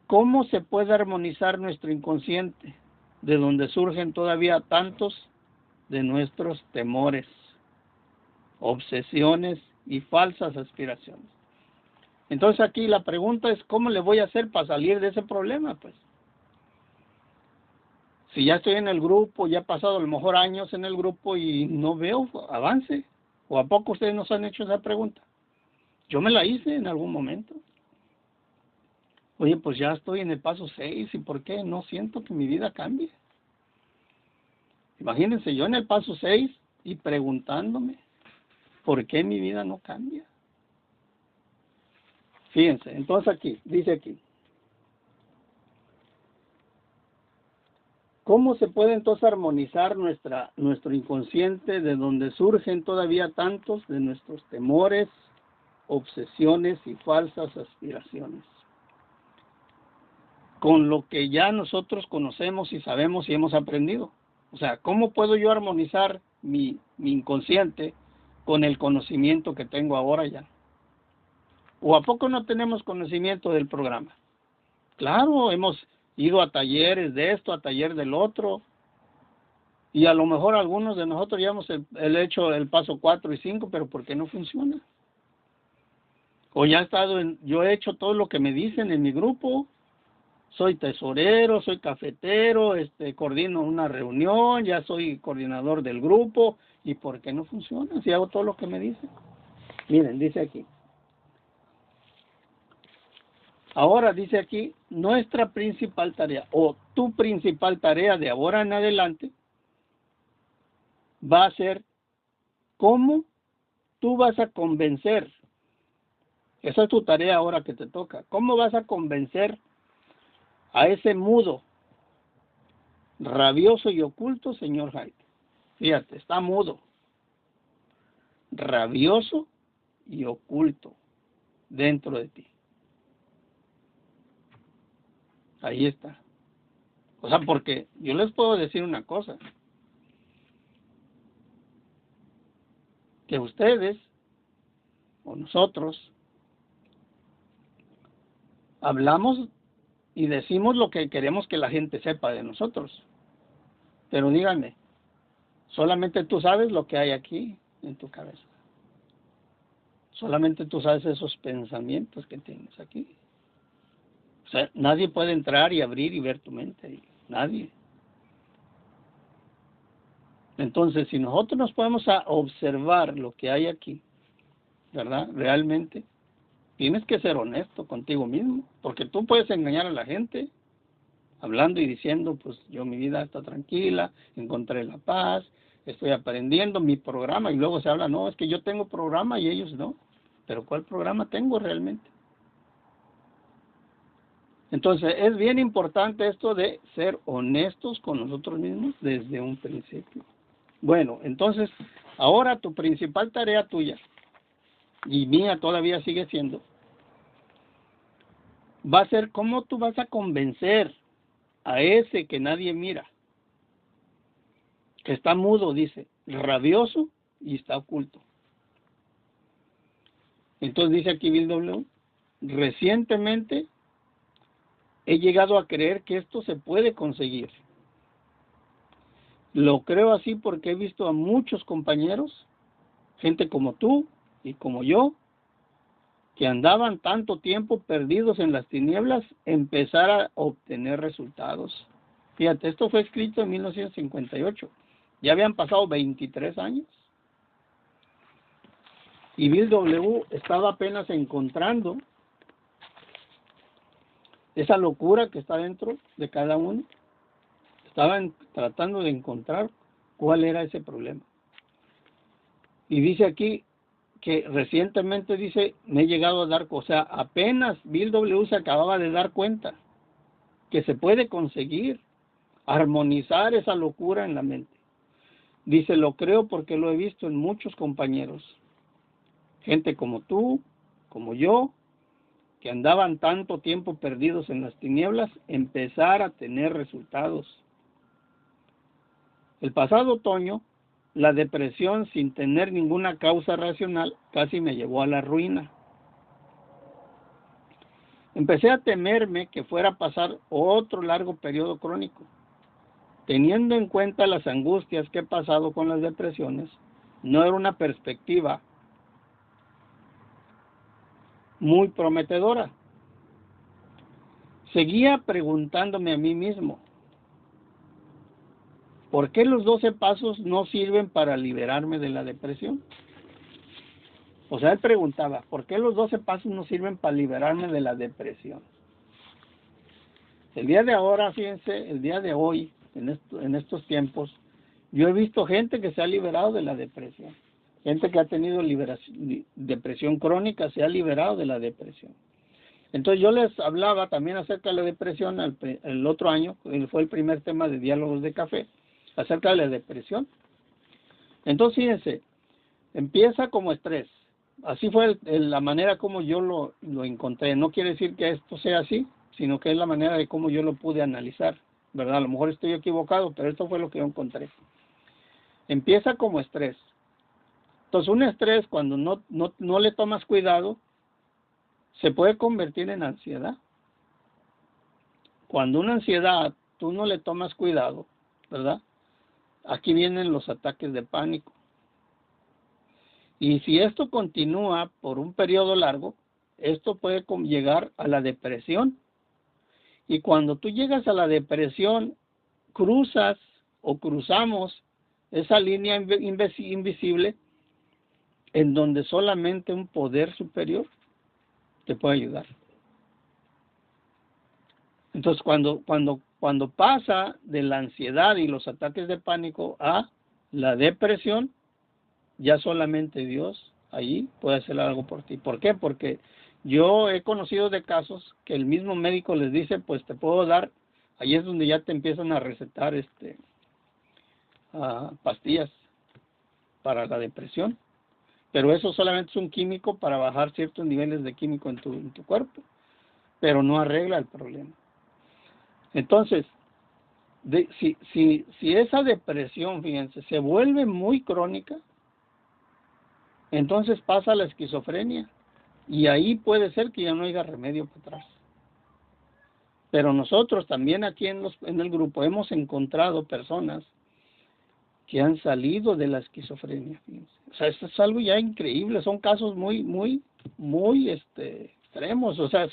¿Cómo se puede armonizar nuestro inconsciente, de donde surgen todavía tantos de nuestros temores, obsesiones y falsas aspiraciones? Entonces aquí la pregunta es, ¿cómo le voy a hacer para salir de ese problema? Pues, si ya estoy en el grupo, ya he pasado a lo mejor años en el grupo y no veo avance. ¿O a poco ustedes nos han hecho esa pregunta? Yo me la hice en algún momento. Oye, pues ya estoy en el paso 6, ¿y por qué no siento que mi vida cambie? Imagínense, yo en el paso 6 y preguntándome, ¿por qué mi vida no cambia? Fíjense, entonces aquí, dice aquí, ¿cómo se puede entonces armonizar nuestro inconsciente, de donde surgen todavía tantos de nuestros temores, obsesiones y falsas aspiraciones, con lo que ya nosotros conocemos y sabemos y hemos aprendido? O sea, ¿cómo puedo yo armonizar mi inconsciente con el conocimiento que tengo ahora ya? ¿O a poco no tenemos conocimiento del programa? Claro, hemos ido a talleres de esto, a taller del otro, y a lo mejor algunos de nosotros ya hemos hecho el paso 4 y 5, pero ¿por qué no funciona? O ya yo he hecho todo lo que me dicen en mi grupo, soy tesorero, soy cafetero, coordino una reunión, ya soy coordinador del grupo, ¿y por qué no funciona si hago todo lo que me dicen? Miren, dice aquí. Ahora dice aquí, nuestra principal tarea, o tu principal tarea de ahora en adelante, va a ser cómo tú vas a convencer. Esa es tu tarea ahora que te toca. ¿Cómo vas a convencer a ese mudo, rabioso y oculto señor Hyde? Fíjate, está mudo, rabioso y oculto dentro de ti. Ahí está. O sea, porque yo les puedo decir una cosa, que ustedes o nosotros hablamos y decimos lo que queremos que la gente sepa de nosotros. Pero díganme, solamente tú sabes lo que hay aquí en tu cabeza. Solamente tú sabes esos pensamientos que tienes aquí. O sea, nadie puede entrar y abrir y ver tu mente. Nadie. Entonces, si nosotros nos podemos observar lo que hay aquí, ¿verdad? Realmente, tienes que ser honesto contigo mismo, porque tú puedes engañar a la gente hablando y diciendo, pues yo mi vida está tranquila, encontré la paz, estoy aprendiendo mi programa, y luego se habla, no, es que yo tengo programa y ellos no. Pero ¿cuál programa tengo realmente? Entonces, es bien importante esto de ser honestos con nosotros mismos desde un principio. Bueno, entonces, Ahora tu principal tarea tuya, y mía todavía sigue siendo, va a ser cómo tú vas a convencer a ese que nadie mira, que está mudo, dice, rabioso y está oculto. Entonces dice aquí Bill W, recientemente he llegado a creer que esto se puede conseguir. Lo creo así porque he visto a muchos compañeros, gente como tú y como yo, que andaban tanto tiempo perdidos en las tinieblas, empezar a obtener resultados. Fíjate, esto fue escrito en 1958. Ya habían pasado 23 años. Y Bill W. estaba apenas encontrando esa locura que está dentro de cada uno. Estaban tratando de encontrar cuál era ese problema. Y dice aquí que recientemente, dice, me he llegado a dar, o sea, apenas Bill W. se acababa de dar cuenta que se puede conseguir armonizar esa locura en la mente. Dice, lo creo porque lo he visto en muchos compañeros, gente como tú, como yo, que andaban tanto tiempo perdidos en las tinieblas, empezar a tener resultados. El pasado otoño, la depresión sin tener ninguna causa racional casi me llevó a la ruina. Empecé a temerme que fuera a pasar otro largo periodo crónico. Teniendo en cuenta las angustias que he pasado con las depresiones, no era una perspectiva muy prometedora. Seguía preguntándome a mí mismo, ¿por qué los 12 pasos no sirven para liberarme de la depresión? O sea, él preguntaba, ¿por qué los 12 pasos no sirven para liberarme de la depresión? El día de ahora, fíjense, el día de hoy, en estos tiempos, yo he visto gente que se ha liberado de la depresión. Gente que ha tenido depresión crónica se ha liberado de la depresión. Entonces yo les hablaba también acerca de la depresión el otro año, fue el primer tema de Diálogos de Café, acerca de la depresión. Entonces fíjense, empieza como estrés. Así fue la manera como yo lo encontré. No quiere decir que esto sea así, sino que es la manera de cómo yo lo pude analizar, ¿verdad? A lo mejor estoy equivocado, pero esto fue lo que yo encontré. Empieza como estrés. Entonces un estrés, cuando no le tomas cuidado, se puede convertir en ansiedad. Cuando una ansiedad tú no le tomas cuidado, ¿verdad? Aquí vienen los ataques de pánico. Y si esto continúa por un periodo largo, esto puede llegar a la depresión. Y cuando tú llegas a la depresión, cruzas o cruzamos esa línea invisible en donde solamente un poder superior te puede ayudar. Entonces, cuando pasa de la ansiedad y los ataques de pánico a la depresión, ya solamente Dios ahí puede hacer algo por ti. ¿Por qué? Porque yo he conocido de casos que el mismo médico les dice, pues te puedo dar, ahí es donde ya te empiezan a recetar pastillas para la depresión. Pero eso solamente es un químico para bajar ciertos niveles de químico en tu cuerpo, pero no arregla el problema. Entonces, si esa depresión, fíjense, se vuelve muy crónica, entonces pasa la esquizofrenia y ahí puede ser que ya no haya remedio para atrás. Pero nosotros también aquí en el grupo hemos encontrado personas que han salido de la esquizofrenia. Fíjense. O sea, esto es algo ya increíble, son casos muy extremos. O sea,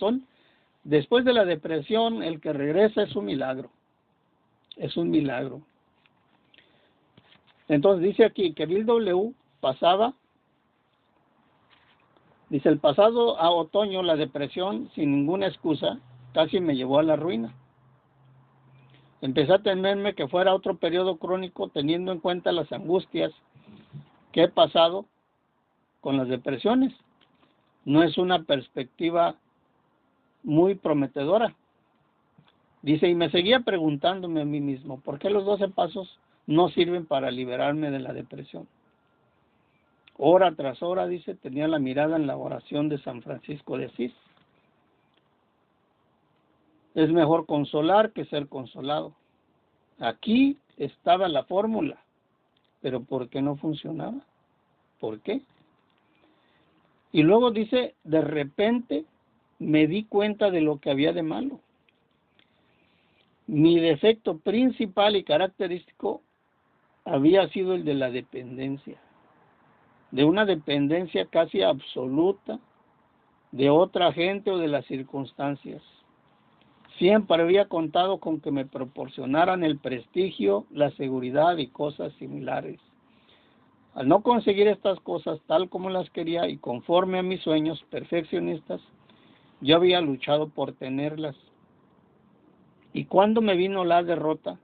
después de la depresión, el que regresa es un milagro. Es un milagro. Entonces dice aquí que Bill W. dice, el pasado a otoño la depresión sin ninguna excusa casi me llevó a la ruina. Empecé a temerme que fuera otro periodo crónico teniendo en cuenta las angustias que he pasado con las depresiones. No es una perspectiva muy prometedora. Dice, y me seguía preguntándome a mí mismo, ¿por qué los 12 pasos no sirven para liberarme de la depresión? Hora tras hora, dice, tenía la mirada en la oración de San Francisco de Asís. Es mejor consolar que ser consolado. Aquí estaba la fórmula, pero ¿por qué no funcionaba? ¿Por qué? Y luego dice, de repente me di cuenta de lo que había de malo. Mi defecto principal y característico había sido el de la dependencia, de una dependencia casi absoluta de otra gente o de las circunstancias. Siempre había contado con que me proporcionaran el prestigio, la seguridad y cosas similares. Al no conseguir estas cosas tal como las quería y conforme a mis sueños perfeccionistas, yo había luchado por tenerlas. Y cuando me vino la derrota,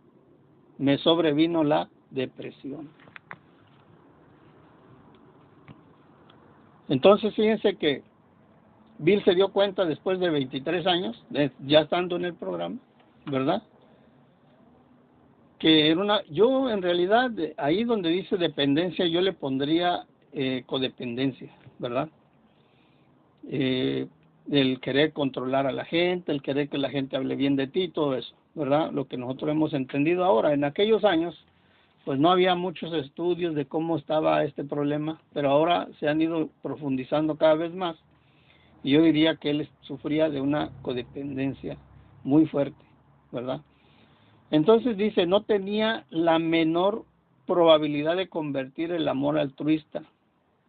me sobrevino la depresión. Entonces fíjense que Bill se dio cuenta después de 23 años, ya estando en el programa, ¿verdad? Que era yo en realidad, ahí donde dice dependencia, yo le pondría codependencia, ¿verdad? El querer controlar a la gente, el querer que la gente hable bien de ti, todo eso, ¿verdad? Lo que nosotros hemos entendido ahora. En aquellos años, pues no había muchos estudios de cómo estaba este problema, pero ahora se han ido profundizando cada vez más. Y yo diría que él sufría de una codependencia muy fuerte, ¿verdad? Entonces dice, no tenía la menor probabilidad de convertir el amor altruista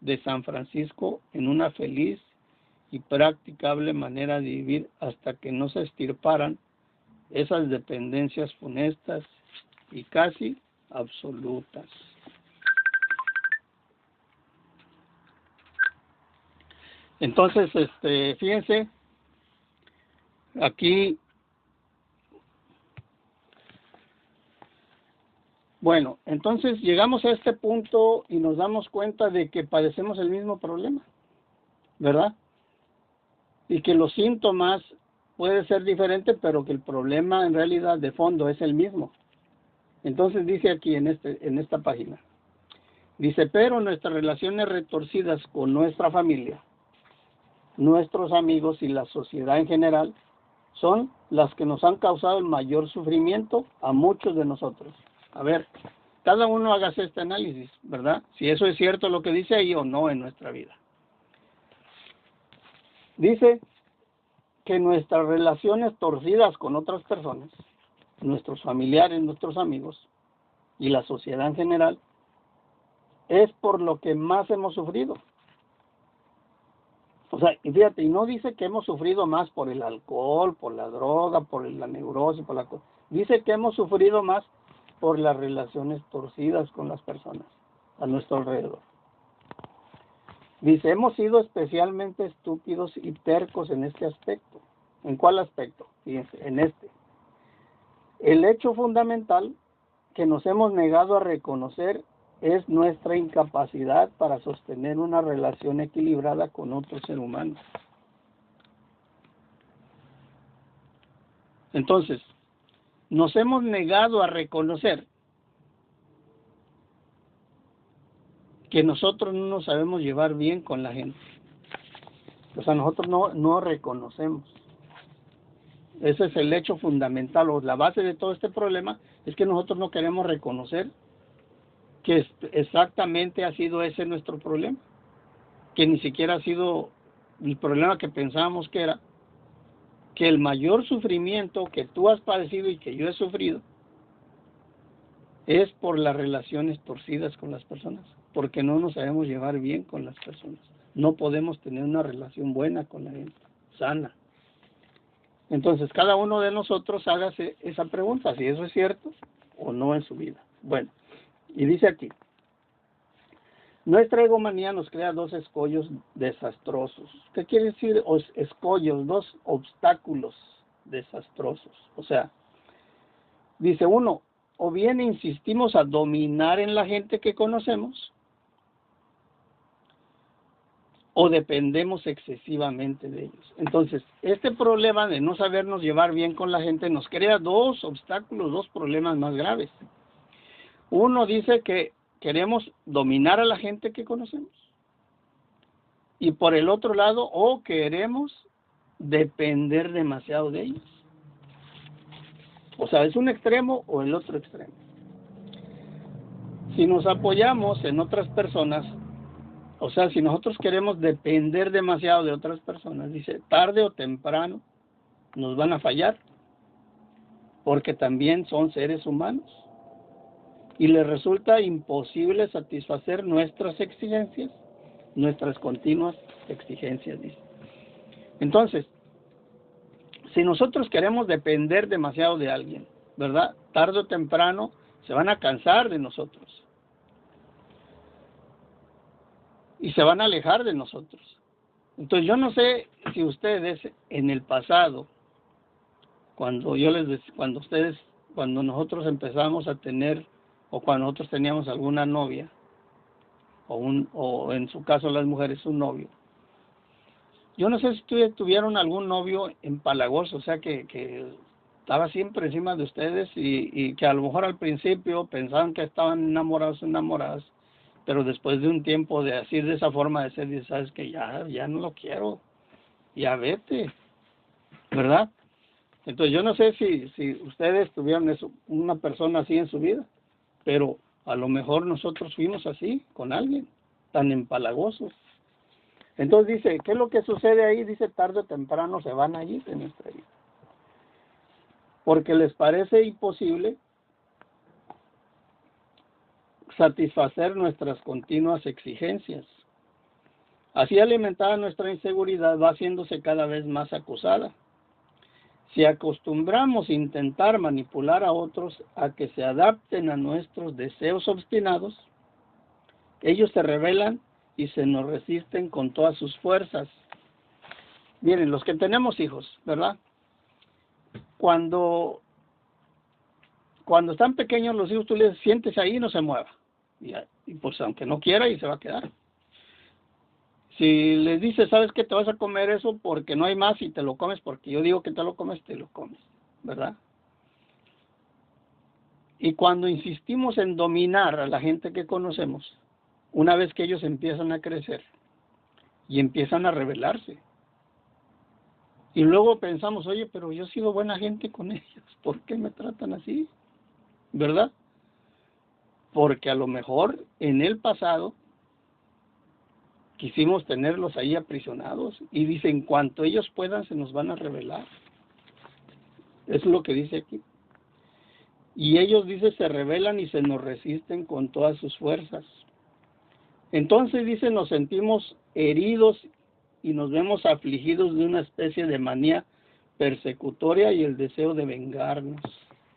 de San Francisco en una feliz y practicable manera de vivir hasta que no se extirparan esas dependencias funestas y casi absolutas. Entonces, fíjense, aquí, bueno, entonces llegamos a este punto y nos damos cuenta de que padecemos el mismo problema, ¿verdad? Y que los síntomas pueden ser diferentes, pero que el problema en realidad de fondo es el mismo. Entonces dice aquí en esta página, dice, pero nuestras relaciones retorcidas con nuestra familia, nuestros amigos y la sociedad en general son las que nos han causado el mayor sufrimiento a muchos de nosotros. A ver, cada uno hágase este análisis, ¿verdad? Si eso es cierto lo que dice ahí o no en nuestra vida. Dice que nuestras relaciones torcidas con otras personas, nuestros familiares, nuestros amigos y la sociedad en general, es por lo que más hemos sufrido. O sea, y fíjate, y no dice que hemos sufrido más por el alcohol, por la droga, por la neurosis, por la cosa. Dice que hemos sufrido más por las relaciones torcidas con las personas a nuestro alrededor. Dice, hemos sido especialmente estúpidos y tercos en este aspecto. ¿En cuál aspecto? Fíjense, en este. El hecho fundamental que nos hemos negado a reconocer es nuestra incapacidad para sostener una relación equilibrada con otro ser humano. Entonces, nos hemos negado a reconocer que nosotros no nos sabemos llevar bien con la gente. O sea, nosotros no reconocemos. Ese es el hecho fundamental, o la base de todo este problema, es que nosotros no queremos reconocer que exactamente ha sido ese nuestro problema, que ni siquiera ha sido el problema que pensábamos que era, que el mayor sufrimiento que tú has padecido y que yo he sufrido es por las relaciones torcidas con las personas, porque no nos sabemos llevar bien con las personas, no podemos tener una relación buena con la gente, sana. Entonces cada uno de nosotros hágase esa pregunta, si eso es cierto o no en su vida. Bueno, y dice aquí, nuestra egomanía nos crea dos escollos desastrosos. ¿Qué quiere decir escollos? Dos obstáculos desastrosos. O sea, dice uno, o bien insistimos a dominar en la gente que conocemos, o dependemos excesivamente de ellos. Entonces, este problema de no sabernos llevar bien con la gente nos crea dos obstáculos, dos problemas más graves. Uno dice que queremos dominar a la gente que conocemos, Y por el otro lado, o queremos depender demasiado de ellos. O sea, es un extremo o el otro extremo. Si nos apoyamos en otras personas, o sea, si nosotros queremos depender demasiado de otras personas, dice, tarde o temprano nos van a fallar, porque también son seres humanos y les resulta imposible satisfacer nuestras exigencias, nuestras continuas exigencias, dice. Entonces, si nosotros queremos depender demasiado de alguien, ¿verdad? Tarde o temprano se van a cansar de nosotros y se van a alejar de nosotros. Entonces, yo no sé si ustedes en el pasado, cuando nosotros empezamos a tener, o cuando nosotros teníamos alguna novia, o en su caso las mujeres un novio, yo no sé si ustedes tuvieron algún novio empalagoso, o sea que estaba siempre encima de ustedes y que a lo mejor al principio pensaban que estaban enamoradas, pero después de un tiempo de así, de esa forma de ser, sabes que ya no lo quiero, ya vete, ¿verdad? Entonces yo no sé si ustedes tuvieron una persona así en su vida, pero a lo mejor nosotros fuimos así con alguien, tan empalagosos. Entonces dice, ¿qué es lo que sucede ahí? Dice, tarde o temprano se van a ir de nuestra vida. Porque les parece imposible satisfacer nuestras continuas exigencias. Así alimentada nuestra inseguridad va haciéndose cada vez más acusada. Si acostumbramos a intentar manipular a otros a que se adapten a nuestros deseos obstinados, ellos se rebelan y se nos resisten con todas sus fuerzas. Miren, los que tenemos hijos, ¿verdad? Cuando están pequeños los hijos, tú les sientes ahí y no se mueva. Y pues aunque no quiera, y se va a quedar. Si les dices, ¿sabes qué? Te vas a comer eso porque no hay más y te lo comes porque yo digo que te lo comes, ¿verdad? Y cuando insistimos en dominar a la gente que conocemos, una vez que ellos empiezan a crecer y empiezan a rebelarse, y luego pensamos, oye, pero yo he sido buena gente con ellos, ¿por qué me tratan así? ¿Verdad? Porque a lo mejor en el pasado quisimos tenerlos ahí aprisionados y dice, en cuanto ellos puedan se nos van a rebelar. Es lo que dice aquí. Y ellos, dice, se rebelan y se nos resisten con todas sus fuerzas. Entonces, dice, nos sentimos heridos y nos vemos afligidos de una especie de manía persecutoria y el deseo de vengarnos.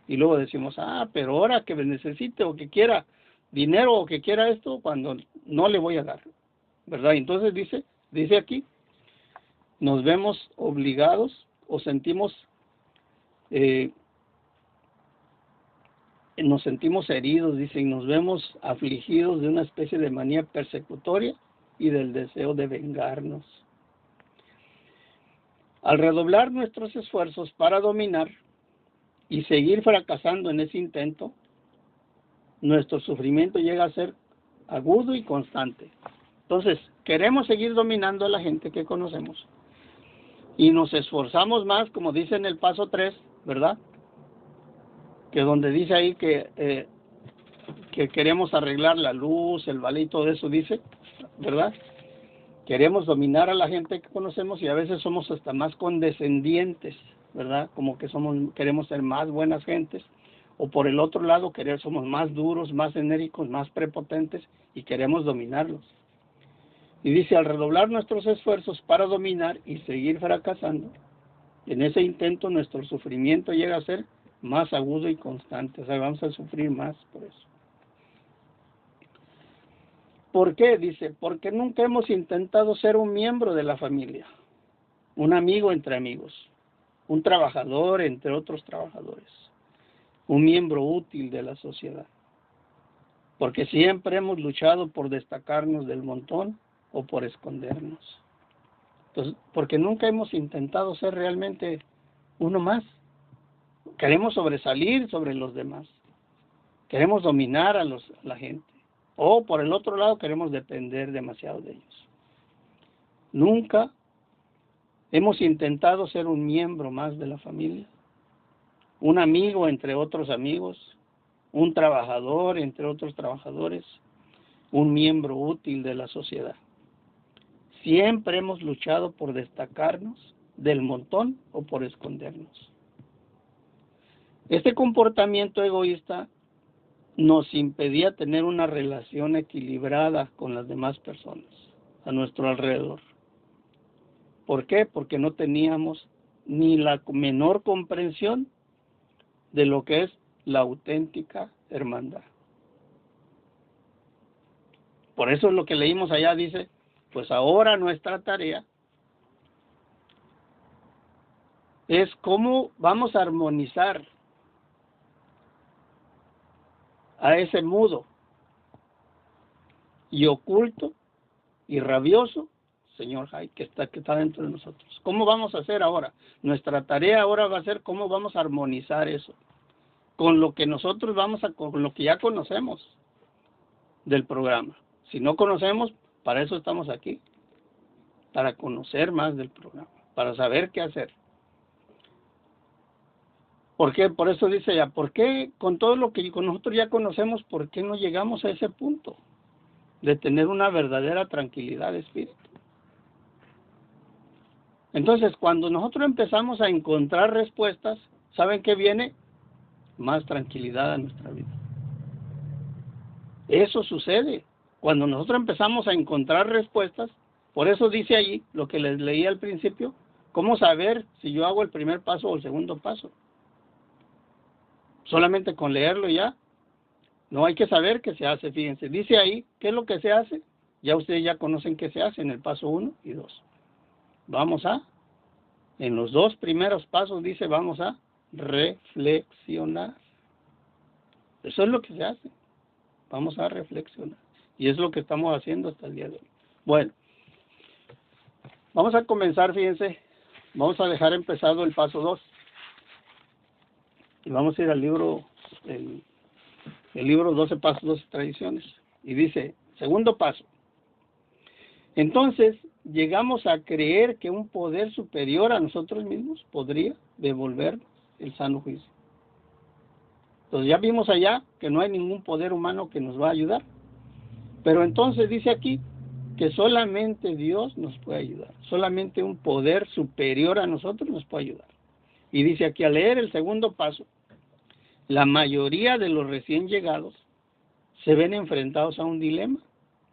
Y luego decimos, pero ahora que necesite o que quiera dinero o que quiera esto, cuando no le voy a dar, ¿verdad? Entonces dice aquí, nos vemos obligados o nos sentimos heridos, dice, y nos vemos afligidos de una especie de manía persecutoria y del deseo de vengarnos. Al redoblar nuestros esfuerzos para dominar y seguir fracasando en ese intento, nuestro sufrimiento llega a ser agudo y constante. Entonces, queremos seguir dominando a la gente que conocemos y nos esforzamos más, como dice en el paso 3, ¿verdad? Que donde dice ahí que queremos arreglar la luz, el ballet y todo eso, dice, ¿verdad? Queremos dominar a la gente que conocemos y a veces somos hasta más condescendientes, ¿verdad? Como que queremos ser más buenas gentes, o por el otro lado somos más duros, más enérgicos, más prepotentes y queremos dominarlos. Y dice, al redoblar nuestros esfuerzos para dominar y seguir fracasando, en ese intento nuestro sufrimiento llega a ser más agudo y constante, o sea, vamos a sufrir más por eso. ¿Por qué? Dice, porque nunca hemos intentado ser un miembro de la familia, un amigo entre amigos, un trabajador entre otros trabajadores, un miembro útil de la sociedad. Porque siempre hemos luchado por destacarnos del montón o por escondernos. Entonces, porque nunca hemos intentado ser realmente uno más. Queremos sobresalir sobre los demás. Queremos dominar a la gente. O por el otro lado queremos depender demasiado de ellos. Nunca hemos intentado ser un miembro más de la familia, un amigo entre otros amigos, un trabajador entre otros trabajadores, un miembro útil de la sociedad. Siempre hemos luchado por destacarnos del montón o por escondernos. Este comportamiento egoísta nos impedía tener una relación equilibrada con las demás personas a nuestro alrededor. ¿Por qué? Porque no teníamos ni la menor comprensión de lo que es la auténtica hermandad. Por eso es lo que leímos allá, dice, pues ahora nuestra tarea es cómo vamos a armonizar a ese mudo y oculto y rabioso señor Jai que está dentro de nosotros. ¿Cómo vamos a hacer ahora? Nuestra tarea ahora va a ser cómo vamos a armonizar eso con lo que nosotros con lo que ya conocemos del programa. Si no conocemos, para eso estamos aquí, para conocer más del programa, para saber qué hacer. ¿Por qué? Por eso dice ya, ¿por qué con todo lo que nosotros ya conocemos, por qué no llegamos a ese punto de tener una verdadera tranquilidad de espíritu? Entonces, cuando nosotros empezamos a encontrar respuestas, ¿saben qué viene? Más tranquilidad a nuestra vida. Eso sucede cuando nosotros empezamos a encontrar respuestas. Por eso dice allí lo que les leí al principio, ¿cómo saber si yo hago el primer paso o el segundo paso? Solamente con leerlo ya, no hay que saber qué se hace, fíjense. Dice ahí, ¿qué es lo que se hace? Ya ustedes ya conocen qué se hace en el paso 1 y 2. En los dos primeros pasos dice, vamos a reflexionar. Eso es lo que se hace. Vamos a reflexionar. Y es lo que estamos haciendo hasta el día de hoy. Bueno, vamos a comenzar, fíjense. Vamos a dejar empezado el paso 2. Y vamos a ir al libro, el libro 12 Pasos, 12 Tradiciones. Y dice, segundo paso. Entonces, llegamos a creer que un poder superior a nosotros mismos podría devolvernos el sano juicio. Entonces ya vimos allá que no hay ningún poder humano que nos va a ayudar. Pero entonces dice aquí que solamente Dios nos puede ayudar. Solamente un poder superior a nosotros nos puede ayudar. Y dice aquí al leer el segundo paso, la mayoría de los recién llegados se ven enfrentados a un dilema.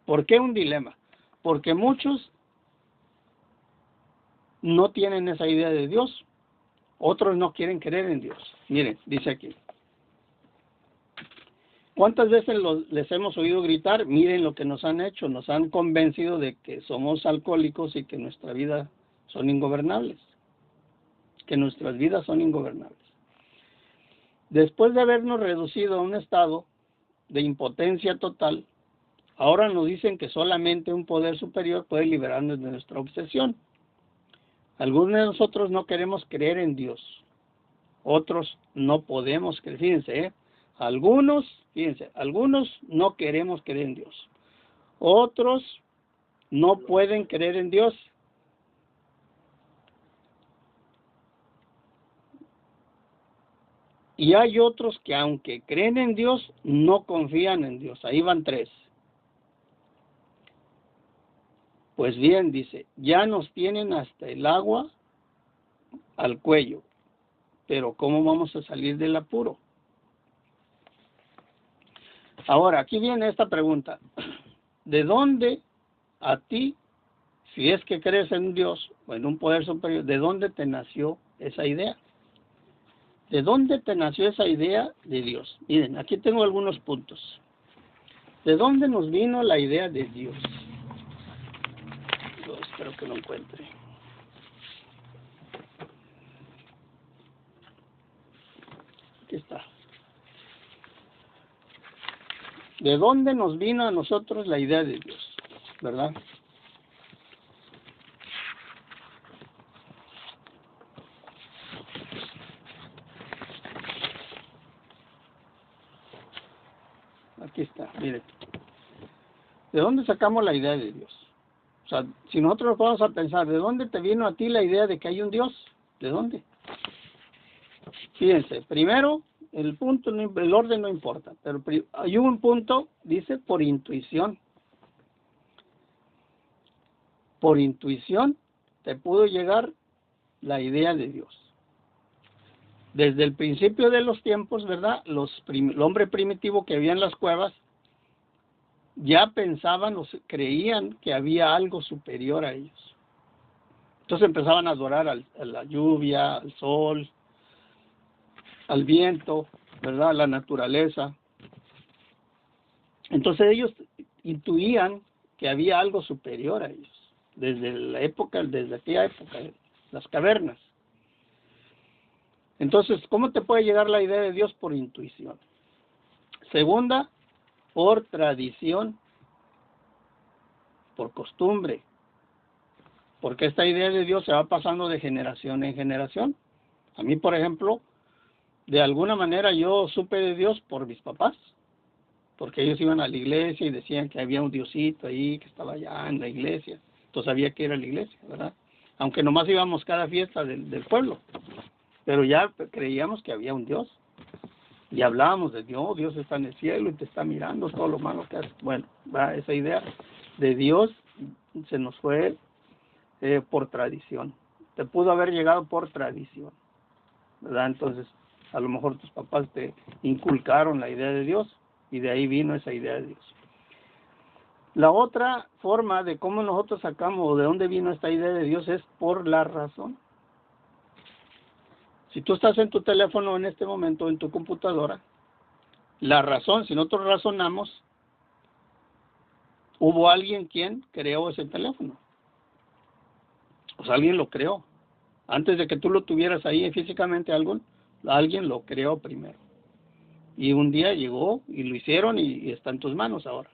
¿Por qué un dilema? Porque muchos no tienen esa idea de Dios. Otros no quieren creer en Dios. Miren, dice aquí. ¿Cuántas veces les hemos oído gritar? Miren lo que nos han hecho. Nos han convencido de que somos alcohólicos y que nuestra vida son ingobernables. Que nuestras vidas son ingobernables. Después de habernos reducido a un estado de impotencia total, ahora nos dicen que solamente un poder superior puede liberarnos de nuestra obsesión. Algunos de nosotros no queremos creer en Dios. Otros no podemos creer. Fíjense, algunos no queremos creer en Dios. Otros no pueden creer en Dios. Y hay otros que aunque creen en Dios, no confían en Dios. Ahí van 3. Pues bien, dice, ya nos tienen hasta el agua al cuello. Pero ¿cómo vamos a salir del apuro? Ahora, aquí viene esta pregunta. ¿De dónde a ti, si es que crees en Dios o en un poder superior, de dónde te nació esa idea? ¿De dónde te nació esa idea de Dios? Miren, aquí tengo algunos puntos. ¿De dónde nos vino la idea de Dios? Yo espero que lo encuentre. Aquí está. ¿De dónde nos vino a nosotros la idea de Dios? ¿Verdad? Aquí está, miren. ¿De dónde sacamos la idea de Dios? O sea, si nosotros nos vamos a pensar, ¿de dónde te vino a ti la idea de que hay un Dios? ¿De dónde? Fíjense, primero, el punto, el orden no importa, pero hay un punto, dice, por intuición. Por intuición te pudo llegar la idea de Dios. Desde el principio de los tiempos, ¿verdad? El hombre primitivo que había en las cuevas ya pensaban o creían que había algo superior a ellos. Entonces empezaban a adorar a la lluvia, al sol, al viento, ¿verdad? A la naturaleza. Entonces ellos intuían que había algo superior a ellos, desde aquella época, las cavernas. Entonces, ¿cómo te puede llegar la idea de Dios? Por intuición. Segunda, por tradición, por costumbre, porque esta idea de Dios se va pasando de generación en generación. A mí, por ejemplo, de alguna manera yo supe de Dios por mis papás, porque ellos iban a la iglesia y decían que había un Diosito ahí que estaba allá en la iglesia. Entonces sabía que era la iglesia, ¿verdad? Aunque nomás íbamos cada fiesta del pueblo, pero ya creíamos que había un Dios. Y hablábamos de Dios, Dios está en el cielo y te está mirando todo lo malo que haces. Bueno, esa idea de Dios se nos fue por tradición. Te pudo haber llegado por tradición, ¿verdad? Entonces, a lo mejor tus papás te inculcaron la idea de Dios y de ahí vino esa idea de Dios. La otra forma de cómo nosotros sacamos o de dónde vino esta idea de Dios es por la razón. Si tú estás en tu teléfono en este momento, en tu computadora, la razón, si nosotros razonamos, hubo alguien quien creó ese teléfono. O sea, alguien lo creó. Antes de que tú lo tuvieras ahí físicamente, alguien lo creó primero. Y un día llegó y lo hicieron y está en tus manos ahora.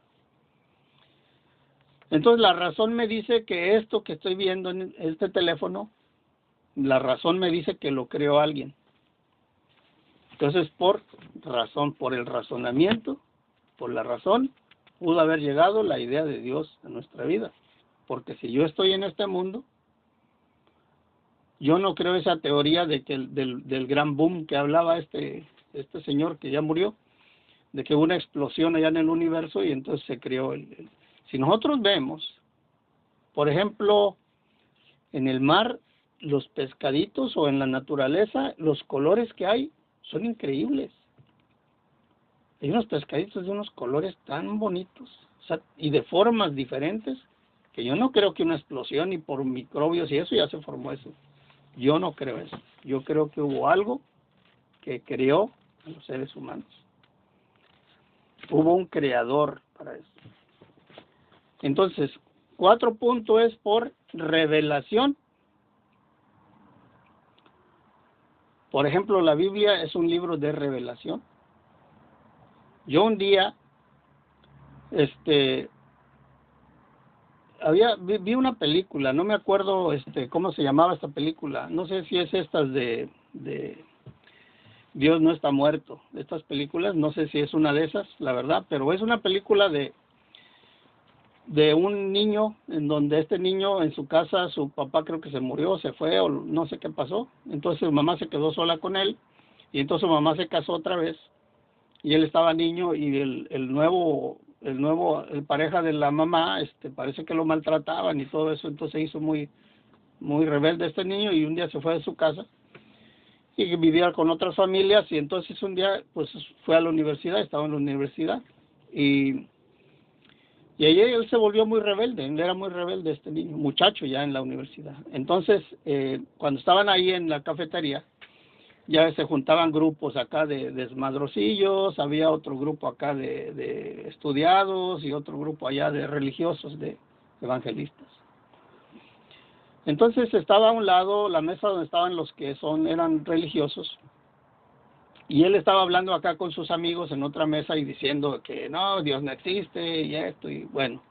Entonces la razón me dice que esto que estoy viendo en este teléfono, la razón me dice que lo creó alguien. Entonces por el razonamiento, por la razón, pudo haber llegado la idea de Dios a nuestra vida. Porque si yo estoy en este mundo, yo no creo esa teoría de que del gran boom que hablaba este señor que ya murió, de que hubo una explosión allá en el universo y entonces se creó Si nosotros vemos, por ejemplo, en el mar, los pescaditos o en la naturaleza, los colores que hay son increíbles. Hay unos pescaditos de unos colores tan bonitos, o sea, y de formas diferentes, que yo no creo que una explosión y por microbios y eso ya se formó eso. Yo no creo eso. Yo creo que hubo algo que creó a los seres humanos. Hubo un creador para eso. Entonces, 4 puntos es por revelación. Por ejemplo, la Biblia es un libro de revelación. Yo un día, vi una película, no me acuerdo cómo se llamaba esta película. No sé si es estas de Dios no está muerto. Estas películas, no sé si es una de esas, la verdad, pero es una película de un niño, en donde este niño en su casa, su papá creo que se murió, se fue o no sé qué pasó, entonces su mamá se quedó sola con él y entonces su mamá se casó otra vez y él estaba niño y el pareja de la mamá parece que lo maltrataban y todo eso, entonces se hizo muy rebelde este niño y un día se fue de su casa y vivía con otras familias y entonces un día pues fue a la universidad, estaba en la universidad y ahí él se volvió muy rebelde, él era muy rebelde este niño, muchacho ya en la universidad. Entonces, cuando estaban ahí en la cafetería, ya se juntaban grupos acá de desmadrocillos, había otro grupo acá de estudiados y otro grupo allá de religiosos, de evangelistas. Entonces estaba a un lado la mesa donde estaban los que eran religiosos, y él estaba hablando acá con sus amigos en otra mesa y diciendo que no, Dios no existe y esto y bueno.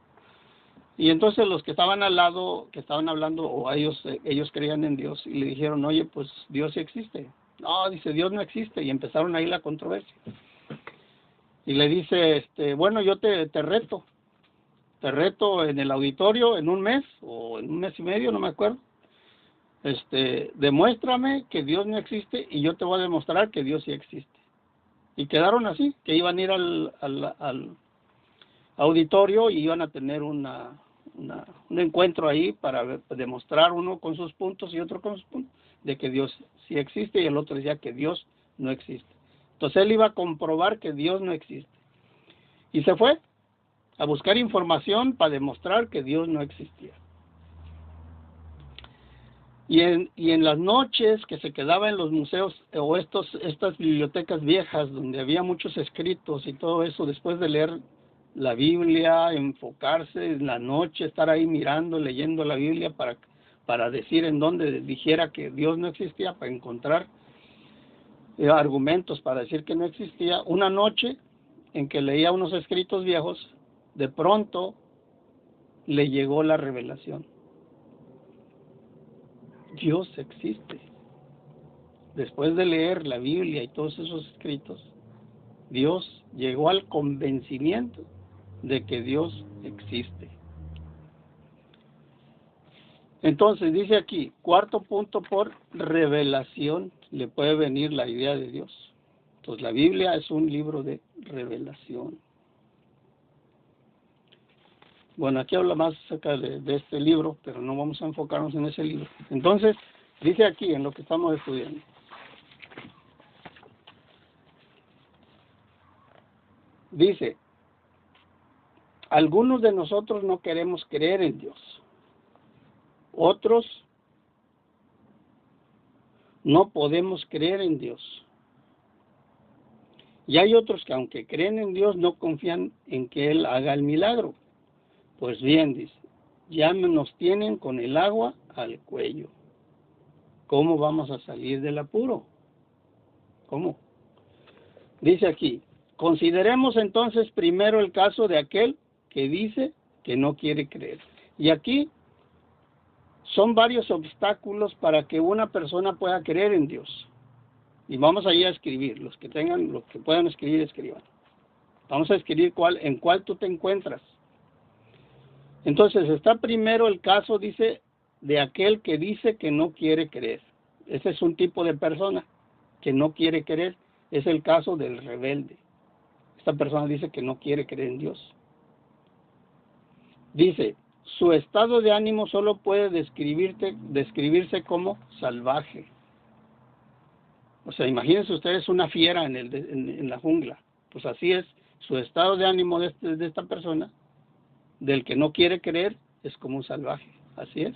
Y entonces los que estaban al lado, que estaban hablando, o ellos creían en Dios y le dijeron, oye, pues Dios sí existe. No, dice, Dios no existe, y empezaron ahí la controversia. Y le dice, bueno, yo te reto te reto en el auditorio en un mes o en un mes y medio, no me acuerdo. Demuéstrame que Dios no existe y yo te voy a demostrar que Dios sí existe. Y quedaron así, que iban a ir al auditorio y iban a tener un encuentro ahí para demostrar uno con sus puntos y otro con sus puntos de que Dios sí existe, y el otro decía que Dios no existe. Entonces él iba a comprobar que Dios no existe. Y se fue a buscar información para demostrar que Dios no existía. Y en las noches que se quedaba en los museos o estas bibliotecas viejas donde había muchos escritos y todo eso, después de leer la Biblia, enfocarse en la noche, estar ahí mirando, leyendo la Biblia para decir en dónde dijera que Dios no existía, para encontrar argumentos para decir que no existía. Una noche en que leía unos escritos viejos, de pronto le llegó la revelación. Dios existe. Después de leer la Biblia y todos esos escritos, Dios llegó al convencimiento de que Dios existe. Entonces dice aquí, cuarto punto, por revelación le puede venir la idea de Dios. Entonces la Biblia es un libro de revelación. Bueno, aquí habla más acerca de este libro, pero no vamos a enfocarnos en ese libro. Entonces, dice aquí en lo que estamos estudiando. Dice, algunos de nosotros no queremos creer en Dios. Otros no podemos creer en Dios. Y hay otros que aunque creen en Dios no confían en que Él haga el milagro. Pues bien, dice, ya nos tienen con el agua al cuello. ¿Cómo vamos a salir del apuro? ¿Cómo? Dice aquí, consideremos entonces primero el caso de aquel que dice que no quiere creer. Y aquí son varios obstáculos para que una persona pueda creer en Dios. Y vamos a ir a escribir, los que puedan escribir, escriban. Vamos a escribir en cuál tú te encuentras. Entonces está primero el caso, dice, de aquel que dice que no quiere creer. Ese es un tipo de persona que no quiere creer. Es el caso del rebelde. Esta persona dice que no quiere creer en Dios. Dice, su estado de ánimo solo puede describirse como salvaje. O sea, imagínense ustedes una fiera en la jungla. Pues así es, su estado de ánimo de esta persona, del que no quiere creer, es como un salvaje. Así es.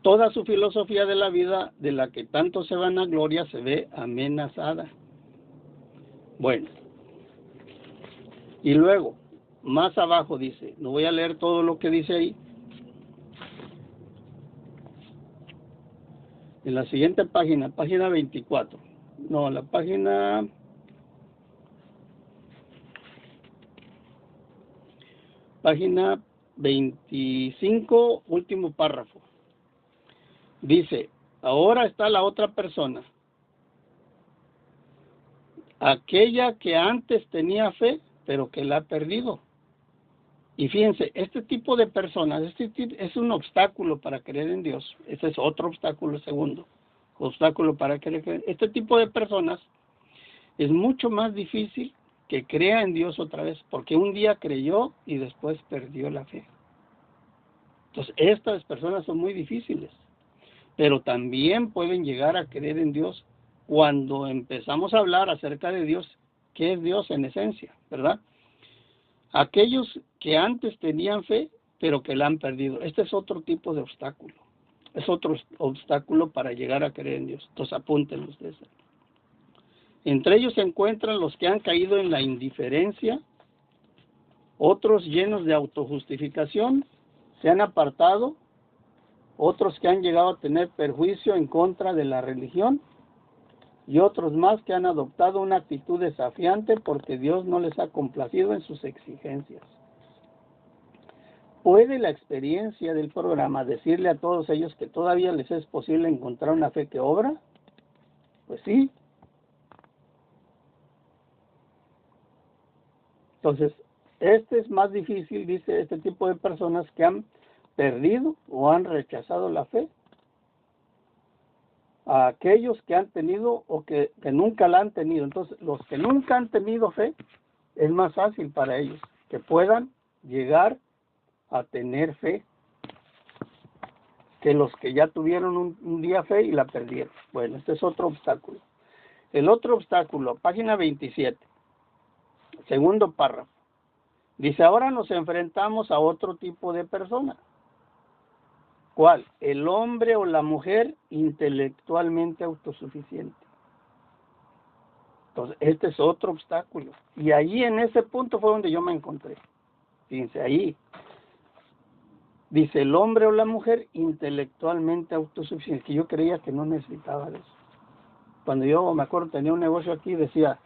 Toda su filosofía de la vida, de la que tanto se vanagloria, se ve amenazada. Bueno, y luego, más abajo dice, no voy a leer todo lo que dice ahí. En la siguiente página, página 24. No, la página 25, último párrafo. Dice, ahora está la otra persona. Aquella que antes tenía fe, pero que la ha perdido. Y fíjense, este tipo de personas, es un obstáculo para creer en Dios. Ese es otro obstáculo, segundo. Obstáculo para creer. Este tipo de personas es mucho más difícil que crea en Dios otra vez, porque un día creyó y después perdió la fe. Entonces, estas personas son muy difíciles, pero también pueden llegar a creer en Dios cuando empezamos a hablar acerca de Dios, ¿qué es Dios en esencia? ¿Verdad? Aquellos que antes tenían fe, pero que la han perdido. Este es otro tipo de obstáculo. Es otro obstáculo para llegar a creer en Dios. Entonces apúntenlo ustedes. Entre ellos se encuentran los que han caído en la indiferencia, otros llenos de autojustificación, se han apartado, otros que han llegado a tener perjuicio en contra de la religión, y otros más que han adoptado una actitud desafiante porque Dios no les ha complacido en sus exigencias. ¿Puede la experiencia del programa decirle a todos ellos que todavía les es posible encontrar una fe que obra? Pues sí. Entonces, este es más difícil, dice, este tipo de personas que han perdido o han rechazado la fe. A aquellos que han tenido o que nunca la han tenido. Entonces, los que nunca han tenido fe, es más fácil para ellos que puedan llegar a tener fe que los que ya tuvieron un día fe y la perdieron. Bueno, este es otro obstáculo. El otro obstáculo, página 27, segundo párrafo. Dice, ahora nos enfrentamos a otro tipo de persona. ¿Cuál? El hombre o la mujer intelectualmente autosuficiente. Entonces, este es otro obstáculo. Y ahí en ese punto fue donde yo me encontré. Fíjense, ahí. Dice, el hombre o la mujer intelectualmente autosuficiente. Que yo creía que no necesitaba de eso. Cuando yo, me acuerdo, tenía un negocio aquí, decía,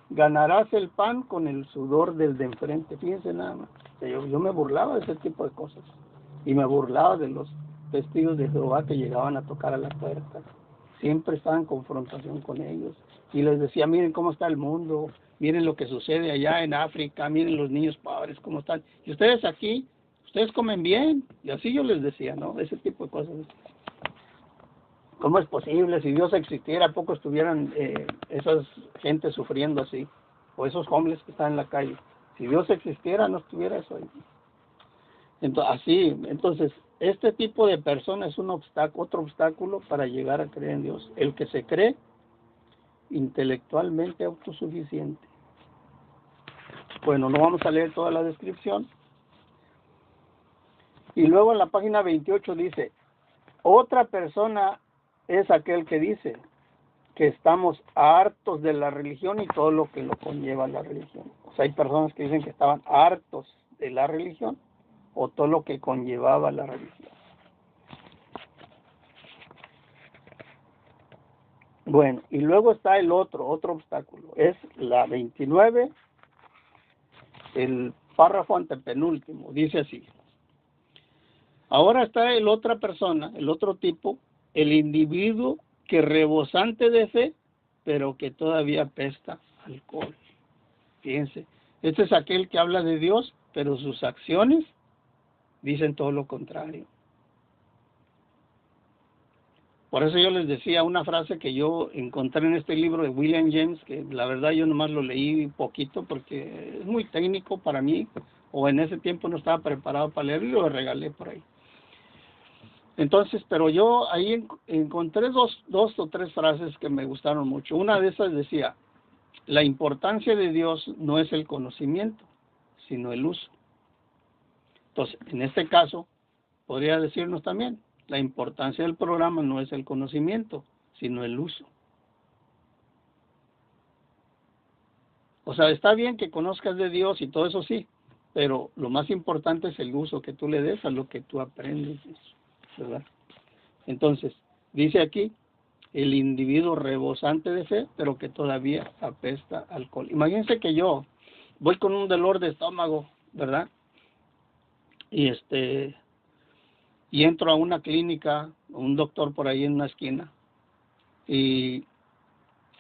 ganarás el pan con el sudor del de enfrente. Fíjense nada más. O sea, yo me burlaba de ese tipo de cosas. Y me burlaba de los testigos de Jehová que llegaban a tocar a la puerta. Siempre estaba en confrontación con ellos. Y les decía, miren cómo está el mundo, miren lo que sucede allá en África, miren los niños pobres cómo están. Y ustedes aquí, ustedes comen bien. Y así yo les decía, ¿no? Ese tipo de cosas. ¿Cómo es posible? Si Dios existiera, ¿a poco estuvieran esas gente sufriendo así? O esos hombres que están en la calle. Si Dios existiera, no estuviera eso ahí. Entonces, este tipo de persona es un obstáculo, otro obstáculo para llegar a creer en Dios. El que se cree intelectualmente autosuficiente. Bueno, no vamos a leer toda la descripción. Y luego en la página 28 dice, otra persona es aquel que dice que estamos hartos de la religión y todo lo que lo conlleva la religión. O sea, hay personas que dicen que estaban hartos de la religión o todo lo que conllevaba la religión. Bueno, y luego está el otro obstáculo. Es la 29, el párrafo antepenúltimo. Dice así. Ahora está el otra persona, el otro tipo, el individuo que rebosante de fe, pero que todavía apesta alcohol. Fíjense, este es aquel que habla de Dios, pero sus acciones dicen todo lo contrario. Por eso yo les decía una frase que yo encontré en este libro de William James, que la verdad yo nomás lo leí poquito porque es muy técnico para mí, o en ese tiempo no estaba preparado para leerlo y lo regalé por ahí. Entonces, pero yo ahí encontré dos o tres frases que me gustaron mucho. Una de esas decía, la importancia de Dios no es el conocimiento, sino el uso. Entonces, en este caso, podría decirnos también, la importancia del programa no es el conocimiento, sino el uso. O sea, está bien que conozcas de Dios y todo eso sí, pero lo más importante es el uso que tú le des a lo que tú aprendes, ¿verdad? Entonces, dice aquí, el individuo rebosante de fe, pero que todavía apesta alcohol. Imagínense que yo voy con un dolor de estómago, ¿verdad? Y entro a una clínica, un doctor por ahí en una esquina, y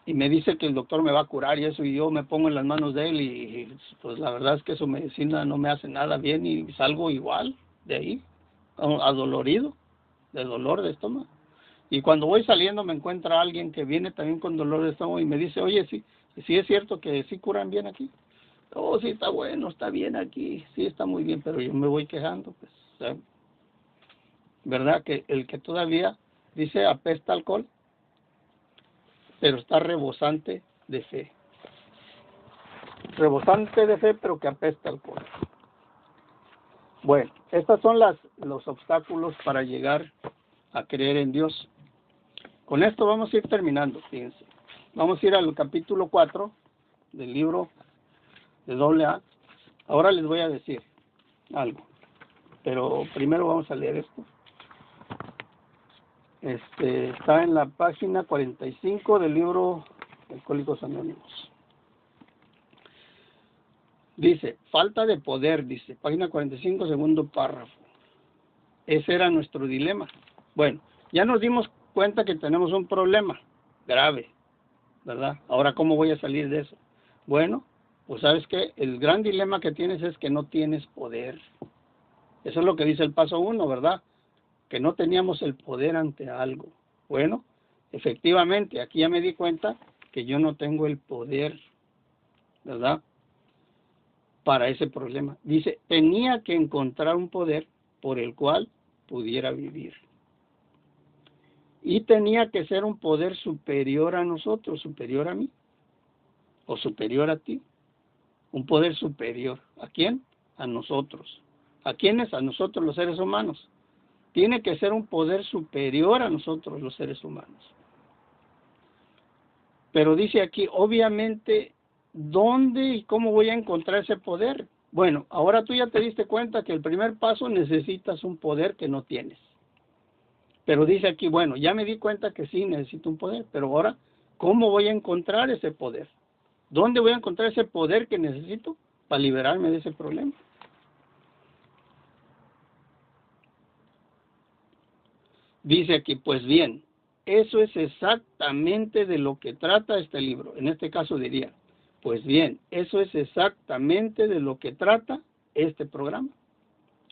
me dice que el doctor me va a curar y eso, y yo me pongo en las manos de él y pues la verdad es que su medicina no me hace nada bien y salgo igual de ahí, adolorido, de dolor de estómago. Y cuando voy saliendo me encuentra alguien que viene también con dolor de estómago y me dice, oye, sí es cierto que sí curan bien aquí. Oh, sí, está bueno, está bien aquí, sí está muy bien, pero yo me voy quejando, pues, ¿sabes? ¿Verdad? Que el que todavía dice apesta alcohol, pero está rebosante de fe. Rebosante de fe, pero que apesta alcohol. Bueno, estos son los obstáculos para llegar a creer en Dios. Con esto vamos a ir terminando, fíjense. Vamos a ir al capítulo 4 del libro de AA. Ahora les voy a decir algo, pero primero vamos a leer esto. Está en la página 45 del libro Alcohólicos Anónimos. Dice, falta de poder, dice, página 45, segundo párrafo. Ese era nuestro dilema. Bueno, ya nos dimos cuenta que tenemos un problema grave, ¿verdad? Ahora, ¿cómo voy a salir de eso? Bueno, Pues sabes que el gran dilema que tienes es que no tienes poder. Eso es lo que dice el paso 1, ¿verdad? Que no teníamos el poder ante algo. Bueno, efectivamente, aquí ya me di cuenta que yo no tengo el poder, ¿verdad? Para ese problema. Dice, tenía que encontrar un poder por el cual pudiera vivir. Y tenía que ser un poder superior a nosotros, superior a mí, o superior a ti. Un poder superior. ¿A quién? A nosotros. ¿A quiénes? A nosotros los seres humanos. Tiene que ser un poder superior a nosotros los seres humanos. Pero dice aquí, obviamente, ¿dónde y cómo voy a encontrar ese poder? Bueno, ahora tú ya te diste cuenta que el primer paso necesitas un poder que no tienes. Pero dice aquí, bueno, ya me di cuenta que sí necesito un poder, pero ahora, ¿cómo voy a encontrar ese poder? ¿Dónde voy a encontrar ese poder que necesito para liberarme de ese problema? Dice aquí, pues bien, eso es exactamente de lo que trata este libro. En este caso diría, pues bien, eso es exactamente de lo que trata este programa,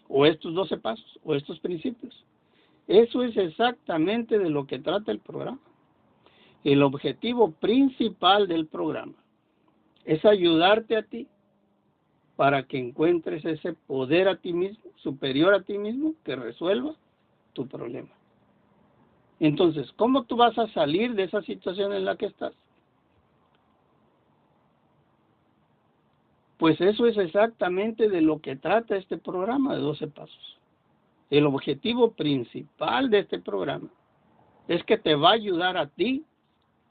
o estos 12 pasos, o estos principios. Eso es exactamente de lo que trata el programa. El objetivo principal del programa es ayudarte a ti para que encuentres ese poder a ti mismo, superior a ti mismo, que resuelva tu problema. Entonces, ¿cómo tú vas a salir de esa situación en la que estás? Pues eso es exactamente de lo que trata este programa de 12 pasos. El objetivo principal de este programa es que te va a ayudar a ti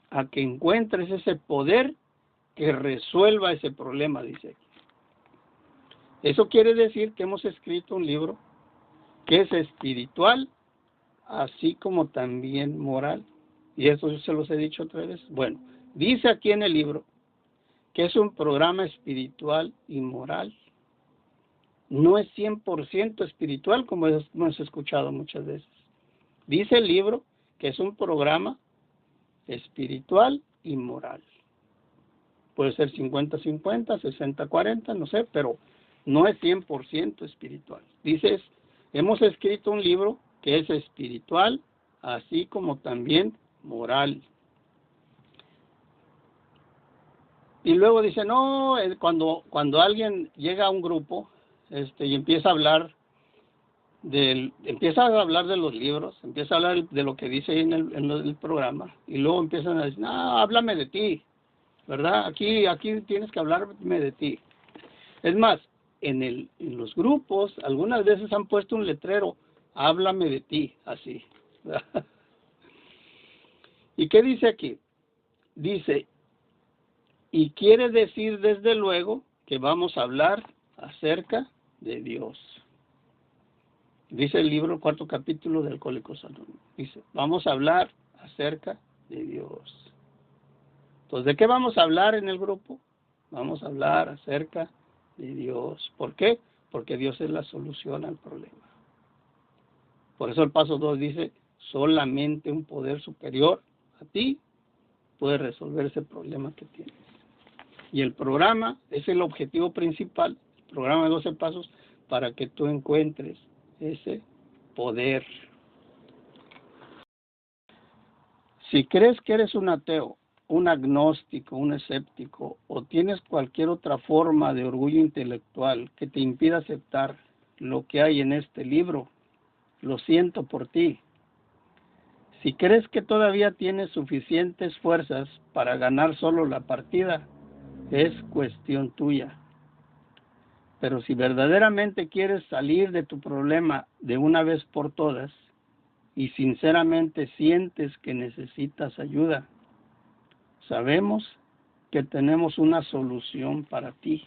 a que encuentres ese poder que resuelva ese problema, dice aquí. Eso quiere decir que hemos escrito un libro que es espiritual, así como también moral. Y eso yo se los he dicho otra vez. Bueno, dice aquí en el libro que es un programa espiritual y moral. No es 100% espiritual, como hemos escuchado muchas veces. Dice el libro que es un programa espiritual y moral. Puede ser 50-50, 60-40, no sé, pero no es 100% espiritual. Dices, hemos escrito un libro que es espiritual, así como también moral. Y luego dice, no, cuando alguien llega a un grupo y empieza a hablar de los libros, empieza a hablar de lo que dice en el programa, y luego empiezan a decir, no, háblame de ti, ¿verdad? Aquí tienes que hablarme de ti. Es más, en los grupos, algunas veces han puesto un letrero, háblame de ti, así, ¿verdad? ¿Y qué dice aquí? Dice, y quiere decir desde luego que vamos a hablar acerca de Dios. Dice el libro, el 4º capítulo del Alcohólicos Anónimos. Dice, vamos a hablar acerca de Dios. Entonces, ¿de qué vamos a hablar en el grupo? Vamos a hablar acerca de Dios. ¿Por qué? Porque Dios es la solución al problema. Por eso el paso 2 dice, solamente un poder superior a ti puede resolver ese problema que tienes. Y el programa es el objetivo principal, el programa de 12 pasos, para que tú encuentres ese poder. Si crees que eres un ateo, un agnóstico, un escéptico, o tienes cualquier otra forma de orgullo intelectual que te impida aceptar lo que hay en este libro, lo siento por ti. Si crees que todavía tienes suficientes fuerzas para ganar solo la partida, es cuestión tuya. Pero si verdaderamente quieres salir de tu problema de una vez por todas y sinceramente sientes que necesitas ayuda, sabemos que tenemos una solución para ti.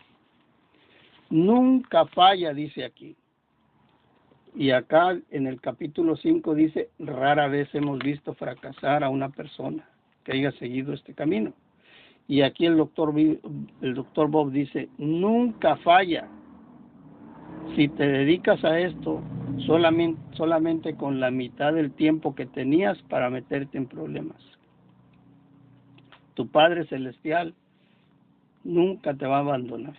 Nunca falla, dice aquí. Y acá en el capítulo 5 dice, rara vez hemos visto fracasar a una persona que haya seguido este camino. Y aquí el doctor Bob dice, nunca falla. Si te dedicas a esto solamente con la mitad del tiempo que tenías para meterte en problemas. Tu Padre Celestial nunca te va a abandonar.